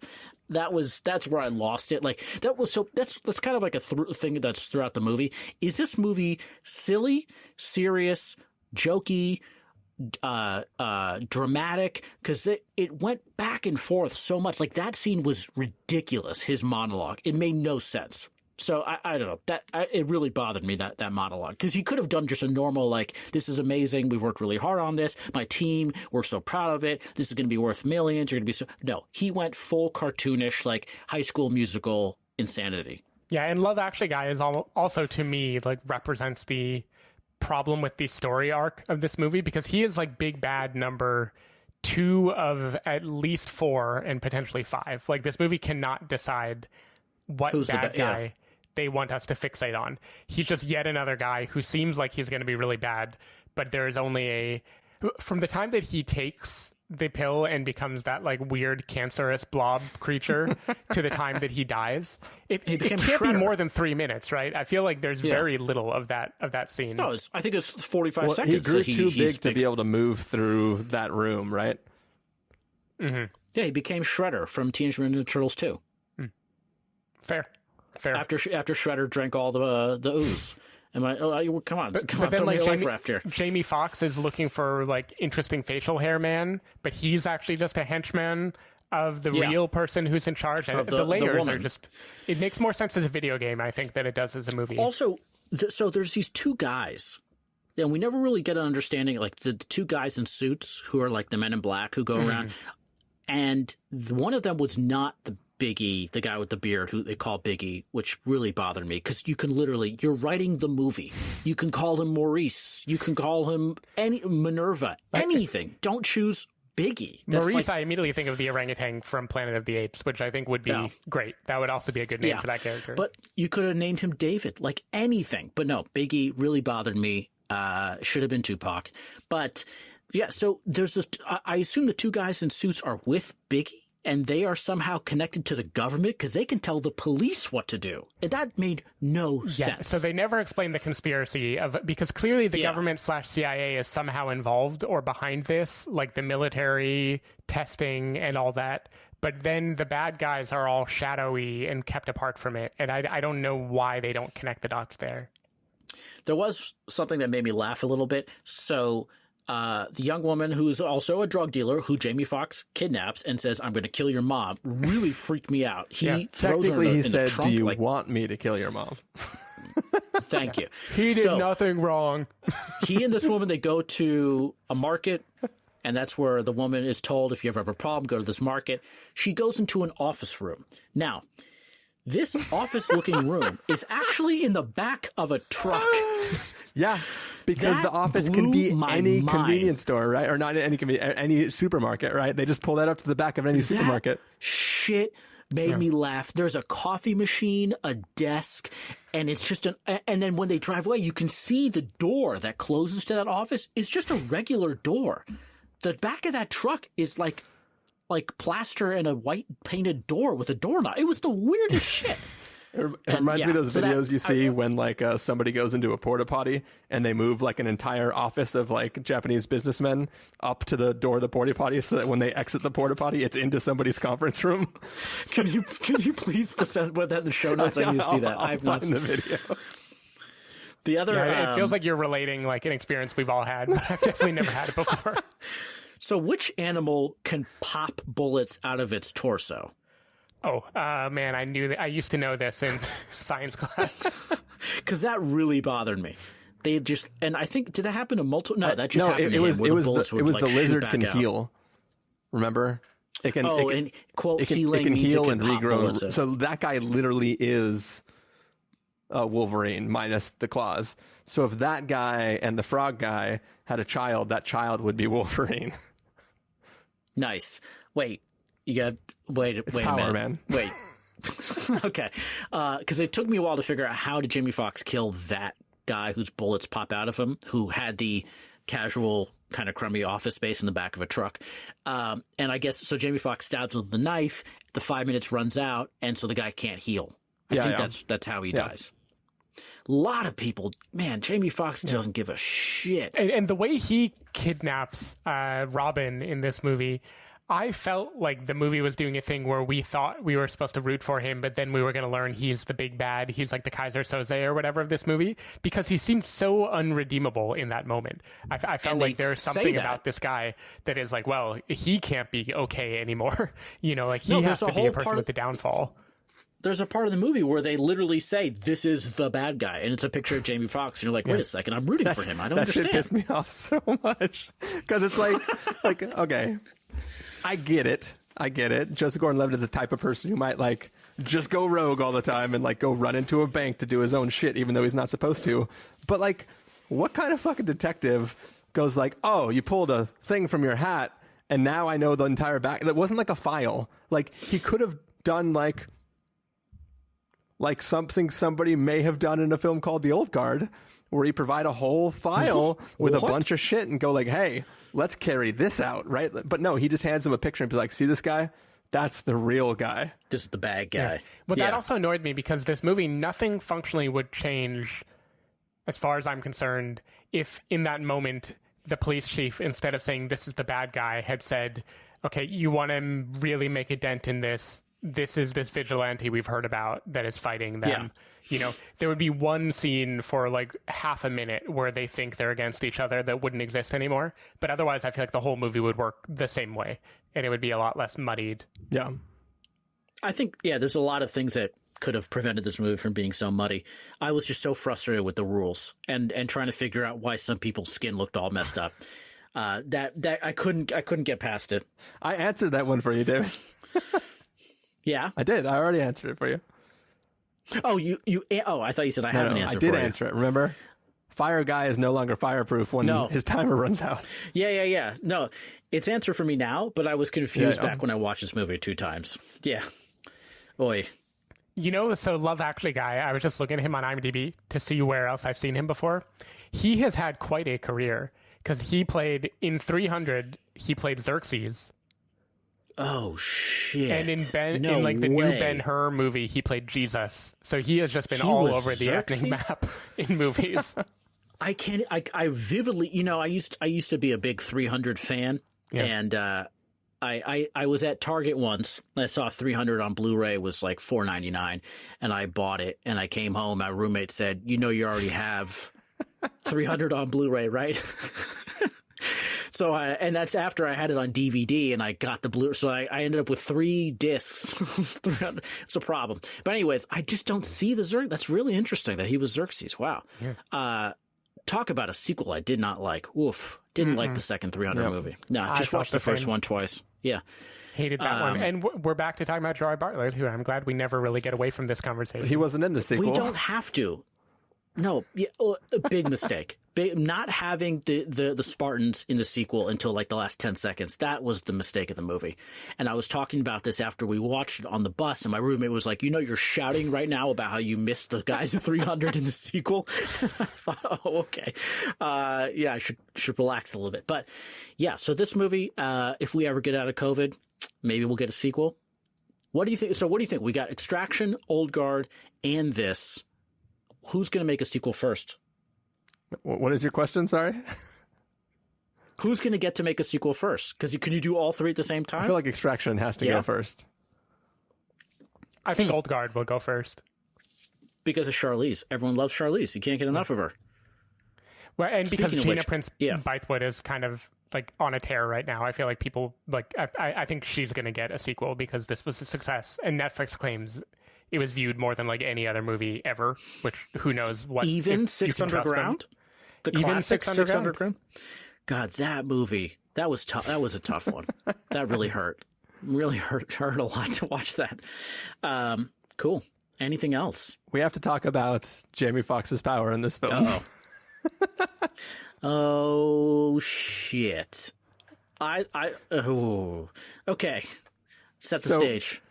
That's where I lost it. Like that's kind of like a thing that's throughout the movie. Is this movie silly, serious, jokey, dramatic? Because it went back and forth so much. Like that scene was ridiculous. His monologue, it made no sense. So I don't know, it really bothered me, that monologue, because he could have done just a normal, like, this is amazing, we've worked really hard on this, my team, we're so proud of it, this is going to be worth millions, you're going to be so... No, he went full cartoonish, like High School Musical insanity. Yeah, and Love Actually guy is also, to me, like, represents the problem with the story arc of this movie, because he is like big bad number 2 of at least 4 and potentially 5. Like, this movie cannot decide what bad guy they want us to fixate on. He's just yet another guy who seems like he's going to be really bad, but there's only from the time that he takes the pill and becomes that like weird cancerous blob creature to the time that he dies, it can't be more than 3 minutes, right? I feel like there's very little of that scene. No, I think it's 45 seconds. He grew too big to be able to move through that room, right? Mm-hmm. Yeah, he became Shredder from Teenage Mutant Ninja Turtles 2. Fair. After Shredder drank all the ooze. Come on, but throw then, me like, a life raft here. Jamie Foxx is looking for like interesting facial hair man, but he's actually just a henchman of the real person who's in charge. And the layers are just, it makes more sense as a video game, I think, than it does as a movie. Also, so there's these 2 guys, and we never really get an understanding, like the 2 guys in suits who are like the Men in Black who go around, and one of them was not the Biggie, the guy with the beard who they call Biggie, which really bothered me, because you're writing the movie. You can call him Maurice. You can call him Minerva, anything. Don't choose Biggie. Maurice, I immediately think of the orangutan from Planet of the Apes, which I think would be great. That would also be a good name for that character. But you could have named him David, like anything. But no, Biggie really bothered me. Should have been Tupac. But yeah, so there's this, I assume the 2 guys in suits are with Biggie, and they are somehow connected to the government because they can tell the police what to do. And that made no sense. So they never explained the conspiracy because clearly the government / CIA is somehow involved or behind this, like the military testing and all that. But then the bad guys are all shadowy and kept apart from it. And I don't know why they don't connect the dots there. There was something that made me laugh a little bit. So the young woman who's also a drug dealer who Jamie Foxx kidnaps and says, I'm going to kill your mom, really freaked me out. He throws her in the said, trunk, do you want me to kill your mom? Thank you. He did nothing wrong. He and this woman, they go to a market, and that's where the woman is told, if you ever have a problem, go to this market. She goes into an office room. Now, this office-looking room is actually in the back of a truck. Yeah. Because that the office can be any mind. convenience store, right? Or not any supermarket, right? They just pull that up to the back of any supermarket. Shit made me laugh. There's a coffee machine, a desk, and it's just and then when they drive away, you can see the door that closes to that office is just a regular door. The back of that truck is like plaster and a white painted door with a doorknob. It was the weirdest shit. It reminds me of those videos you see when like somebody goes into a porta potty and they move like an entire office of like Japanese businessmen up to the door of the porta potty so that when they exit the porta potty, it's into somebody's conference room. Can you please put that in the show notes? I need to see that. I've not seen the video. The other, it feels like you're relating like an experience we've all had, but I've definitely never had it before. So, which animal can pop bullets out of its torso? Oh, man, I knew that. I used to know this in science class. Because that really bothered me. They just, and I think, did that happen to multiple? No, that just happened it was to him, the lizard can heal. Remember? and quote, it can healing heal and pop regrow. bullets. So that guy literally is Wolverine minus the claws. So if that guy and the frog guy had a child, that child would be Wolverine. Nice. Wait, wait It's a power, minute. man. Wait. Okay. Because it took me a while to figure out how did Jamie Foxx kill that guy whose bullets pop out of him, who had the casual kind of crummy office space in the back of a truck. And I guess, so Jamie Foxx stabs with the knife, the 5 minutes runs out, and so the guy can't heal. I think that's how he dies. A lot of people, man, Jamie Foxx doesn't give a shit. And the way he kidnaps Robin in this movie, I felt like the movie was doing a thing where we thought we were supposed to root for him, but then we were going to learn he's the big bad. He's like the Kaiser Soze or whatever of this movie, because he seemed so unredeemable in that moment. I felt like there's something about this guy that is like, well, he can't be okay anymore. You know, like he has to be a person with the downfall. There's a part of the movie where they literally say, this is the bad guy, and it's a picture of Jamie Foxx, and you're like, wait a second, I'm rooting for him. I don't understand. That shit pissed me off so much. Because it's like, okay, I get it. Joseph Gordon-Levitt is the type of person who might, like, just go rogue all the time and, like, go run into a bank to do his own shit, even though he's not supposed to. But, like, what kind of fucking detective goes like, oh, you pulled a thing from your hat, and now I know the entire back. It wasn't like a file. Like, he could have done, like something somebody may have done in a film called The Old Guard, where you provide a whole file with a bunch of shit and go like, hey, let's carry this out, right? But no, he just hands him a picture and be like, see this guy? That's the real guy. This is the bad guy. Yeah. Well, that also annoyed me because this movie, nothing functionally would change, as far as I'm concerned, if in that moment the police chief, instead of saying this is the bad guy, had said, okay, you want to really make a dent in this. This is this vigilante we've heard about that is fighting them. Yeah. You know, there would be one scene for like half a minute where they think they're against each other that wouldn't exist anymore. But otherwise, I feel like the whole movie would work the same way and it would be a lot less muddied. Yeah. I think, there's a lot of things that could have prevented this movie from being so muddy. I was just so frustrated with the rules and trying to figure out why some people's skin looked all messed up. That I couldn't get past it. I answered that one for you, David. Yeah, I did. I already answered it for you. Oh, I thought you said I haven't answered it for you. I did answer it. Remember? Fire guy is no longer fireproof when his timer runs out. Yeah. No, it's answer for me now, but I was confused back when I watched this movie 2 times. Yeah. Oy. You know, so Love Actually guy, I was just looking at him on IMDb to see where else I've seen him before. He has had quite a career because he played in 300, he played Xerxes. Oh shit! And in like the new Ben-Hur movie, he played Jesus. So he has just been all over the ethnic map in movies. I vividly, I used to be a big 300 fan, and I was at Target once. And I saw 300 on Blu-ray was like $4.99, and I bought it. And I came home. My roommate said, "You already have 300 on Blu-ray, right?" So, and that's after I had it on DVD and I got the Blu-ray. So I ended up with 3 discs. It's a problem. But anyways, I just don't see the Xerxes. That's really interesting that he was Xerxes. Wow. Yeah. Talk about a sequel I did not like. Oof. Didn't like the second 300 movie. No, just watched the first one twice. Yeah. Hated that one. And we're back to talking about Gerard Bartlett, who I'm glad we never really get away from this conversation. He wasn't in the sequel. We don't have to. No, a big mistake. Not having the Spartans in the sequel until like the last 10 seconds. That was the mistake of the movie. And I was talking about this after we watched it on the bus, and my roommate was like, you're shouting right now about how you missed the guys in 300 in the sequel. I thought, oh, okay. I should relax a little bit. But yeah, so this movie, if we ever get out of COVID, maybe we'll get a sequel. What do you think? So what do you think? We got Extraction, Old Guard, and this. Who's going to make a sequel first? What is your question? Sorry. Who's going to get to make a sequel first? Because can you do all 3 at the same time? I feel like Extraction has to go first. I think Old Guard will go first. Because of Charlize. Everyone loves Charlize. You can't get enough of her. Well, and because Gina Prince Bythewood is kind of like on a tear right now. I feel like people I think she's going to get a sequel because this was a success, and Netflix claims it was viewed more than like any other movie ever, which who knows what. Even 6 Underground? The classic 6 Underground? God, that movie, that was tough. That was a tough one. That really hurt. Really hurt a lot to watch that. Cool. Anything else? We have to talk about Jamie Foxx's power in this film. Uh-oh. Oh, shit. Okay. Set the stage.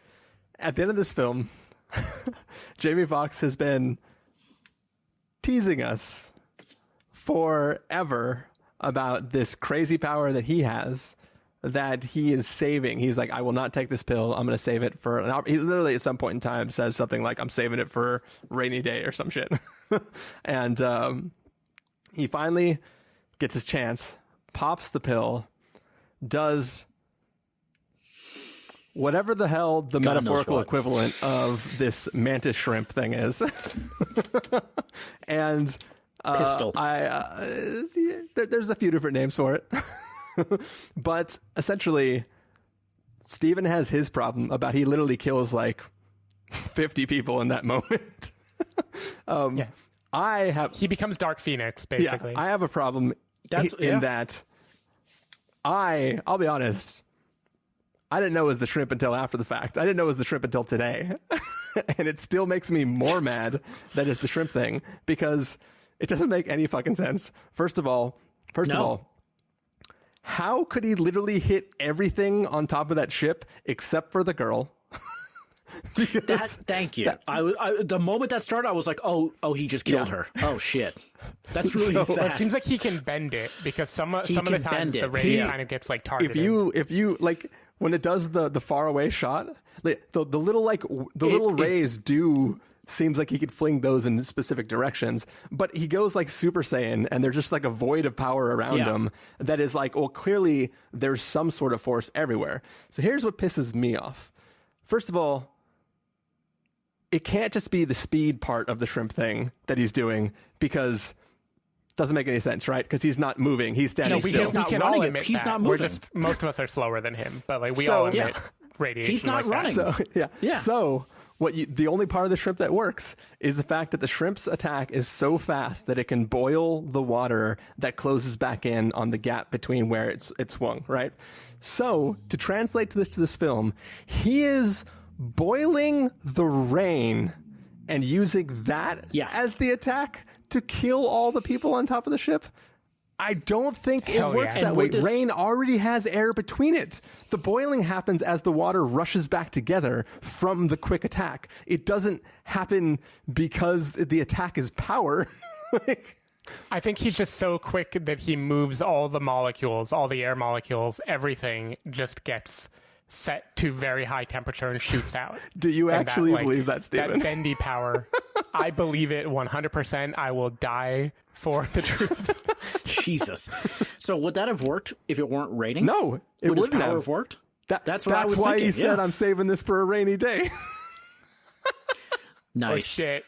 At the end of this film, Jamie Foxx has been teasing us forever about this crazy power that he has, that he is saving. He's like, I will not take this pill. I'm going to save it for an hour. He literally at some point in time says something like, I'm saving it for rainy day or some shit. And he finally gets his chance, pops the pill, does whatever the hell the metaphorical equivalent of this mantis shrimp thing is. And pistol. There's a few different names for it. But essentially, Steven has his problem about he literally kills like 50 people in that moment. He becomes Dark Phoenix, basically. I have a problem that I'll be honest, I didn't know it was the shrimp until after the fact. I didn't know it was the shrimp until today. And it still makes me more mad that it's the shrimp thing, because it doesn't make any fucking sense. First of all, how could he literally hit everything on top of that ship except for the girl? Thank you. The moment that started, I was like, oh, he just killed her. Oh shit, that's really sad. Well, it seems like he can bend it, because some of the times the ray kind of gets like targeted. If you like when it does the far away shot, the little rays do. Seems like he could fling those in specific directions, but he goes like Super Saiyan, and there's just like a void of power around him that is like, well, clearly there's some sort of force everywhere. So here's what pisses me off. First of all, it can't just be the speed part of the shrimp thing that he's doing, because it doesn't make any sense, right? Because he's not moving. He's standing still. We can all admit he's not moving. Most of us are slower than him, but like we all admit radiation. He's not running. So the only part of the shrimp that works is the fact that the shrimp's attack is so fast that it can boil the water that closes back in on the gap between where it swung, right? So to translate to this film, he is boiling the rain and using that as the attack to kill all the people on top of the ship. I don't think it works that way. Rain already has air between it. The boiling happens as the water rushes back together from the quick attack. It doesn't happen because the attack is power. I think he's just so quick that he moves all the molecules, all the air molecules, everything just gets set to very high temperature and shoots out. Do you actually believe that, Steven? That bendy power. I believe it 100%. I will die for the truth. Jesus. So would that have worked if it weren't raining? No, it wouldn't have worked. That's why he said, I'm saving this for a rainy day. Nice. Oh, shit.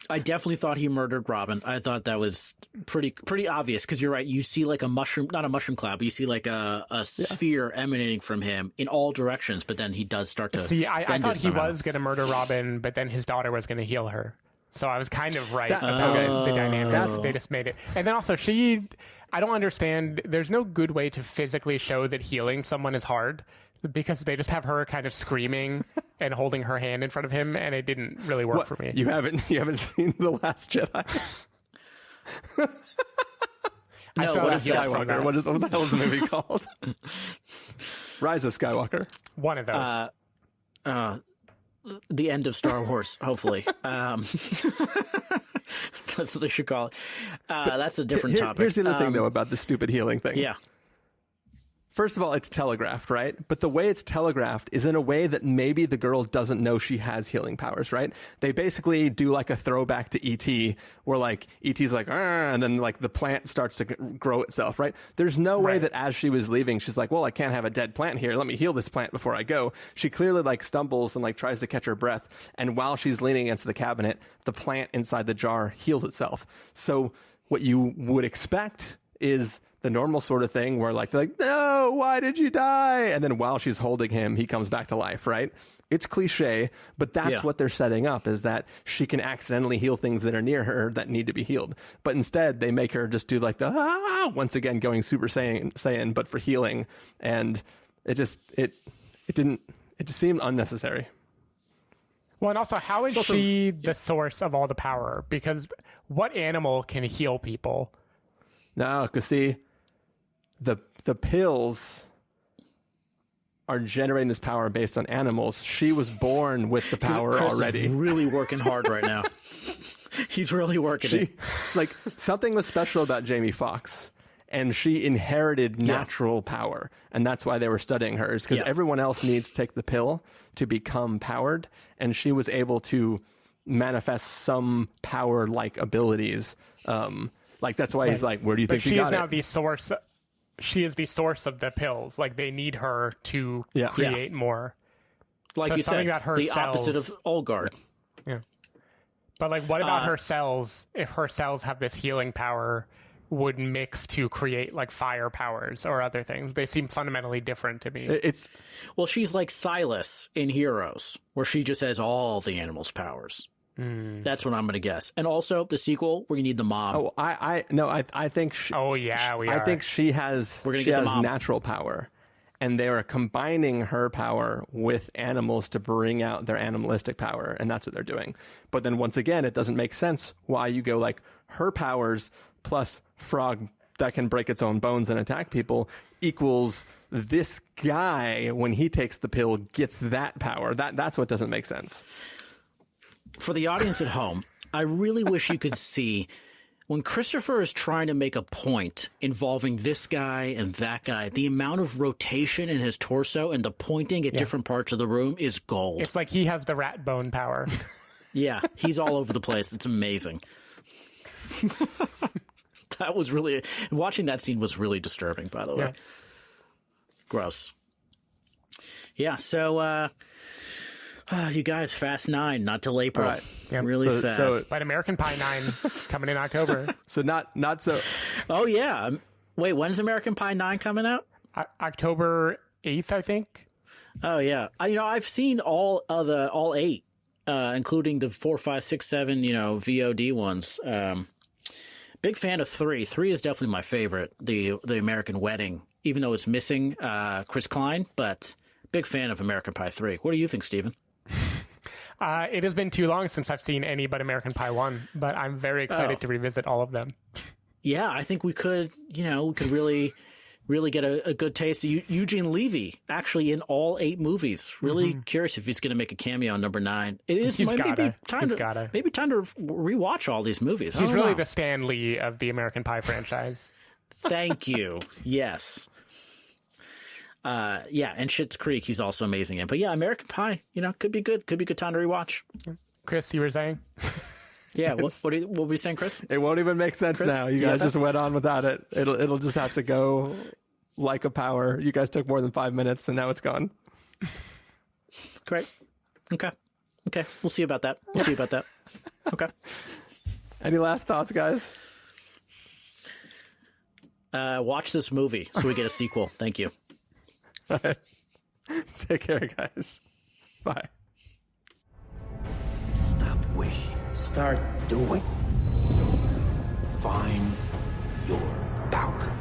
I definitely thought he murdered Robin. I thought that was pretty obvious, because you're right. You see like a mushroom, not a mushroom cloud, but you see like a sphere emanating from him in all directions. But then he does start to see. I thought he was going to murder Robin, but then his daughter was going to heal her. So I was kind of right about the dynamics. They just made it. And then also I don't understand. There's no good way to physically show that healing someone is hard, because they just have her kind of screaming and holding her hand in front of him, and it didn't really work for me. You haven't seen The Last Jedi? What is Skywalker? What the hell is the movie called? Rise of Skywalker. One of those. The end of Star Wars, hopefully. That's what they should call it. That's a different topic. Here's the other thing, though, about the stupid healing thing. Yeah. First of all, it's telegraphed, right? But the way it's telegraphed is in a way that maybe the girl doesn't know she has healing powers, right? They basically do like a throwback to E.T., where like E.T.'s like, and then like the plant starts to grow itself, right? There's no way that as she was leaving, she's like, well, I can't have a dead plant here. Let me heal this plant before I go. She clearly like stumbles and like tries to catch her breath. And while she's leaning against the cabinet, the plant inside the jar heals itself. So what you would expect is the normal sort of thing where like, they're like, no, why did you die? And then while she's holding him, he comes back to life, right? It's cliche, but that's what they're setting up, is that she can accidentally heal things that are near her that need to be healed. But instead, they make her just do like the, once again, going Super Saiyan, but for healing. And it just seemed unnecessary. Well, and also, how is she the source of all the power? Because what animal can heal people? No, because see, the pills are generating this power based on animals. She was born with the power Chris already. Is really working hard right now. He's really working it. Like, something was special about Jamie Foxx, and she inherited natural power, and that's why they were studying hers, because everyone else needs to take the pill to become powered, and she was able to manifest some power-like abilities. Like, that's why he's like, where do you think you got it? But she is now the source. She is the source of the pills. Like, they need her to create more. Like so you said, about her the cells, opposite of Olgard. Yeah. But, like, what about her cells? If her cells have this healing power, would mix to create, like, fire powers or other things? They seem fundamentally different to me. Well, she's like Silas in Heroes, where she just has all the animals' powers. That's what I'm going to guess. And also, the sequel, we're going to need the mom. Oh, I think she... Oh, yeah, we are. I think she has natural power, and they are combining her power with animals to bring out their animalistic power, and that's what they're doing. But then once again, it doesn't make sense why you go like her powers plus frog that can break its own bones and attack people equals this guy, when he takes the pill, gets that power. That's what doesn't make sense. For the audience at home, I really wish you could see when Christopher is trying to make a point involving this guy and that guy, the amount of rotation in his torso and the pointing at different parts of the room is gold. It's like he has the rat bone power. Yeah, he's all over the place. It's amazing. That was really... Watching that scene was really disturbing, by the way. Yeah. Gross. Yeah, so... you guys, Fast 9, not till April. Right. Yep. Really sad. But American Pie 9 coming in October. So not so... Oh, yeah. Wait, when's American Pie 9 coming out? October 8th, I think. Oh, yeah. I've seen all 8, including the 4, 5, 6, 7, VOD ones. Big fan of 3. 3 is definitely my favorite, the American Wedding, even though it's missing Chris Klein, but big fan of American Pie 3. What do you think, Stephen? It has been too long since I've seen any but American Pie 1, but I'm very excited to revisit all of them. Yeah, I think we could, really get a good taste of Eugene Levy, actually in all 8 movies. Really curious if he's going to make a cameo on number 9. It is maybe time to rewatch all these movies. He's really the Stan Lee of the American Pie franchise. Thank you. Yes. And Schitt's Creek, he's also amazing in. But yeah, American Pie, could be good. Could be a good time to rewatch. Chris, you were saying? Yeah, what were you saying, Chris? It won't even make sense now. You guys just went on without it. It'll just have to go like a power. You guys took more than 5 minutes, and now it's gone. Great. Okay. We'll see about that. Okay. Any last thoughts, guys? Watch this movie so we get a sequel. Thank you. All right. Take care, guys. Bye. Stop wishing. Start doing. Find your power.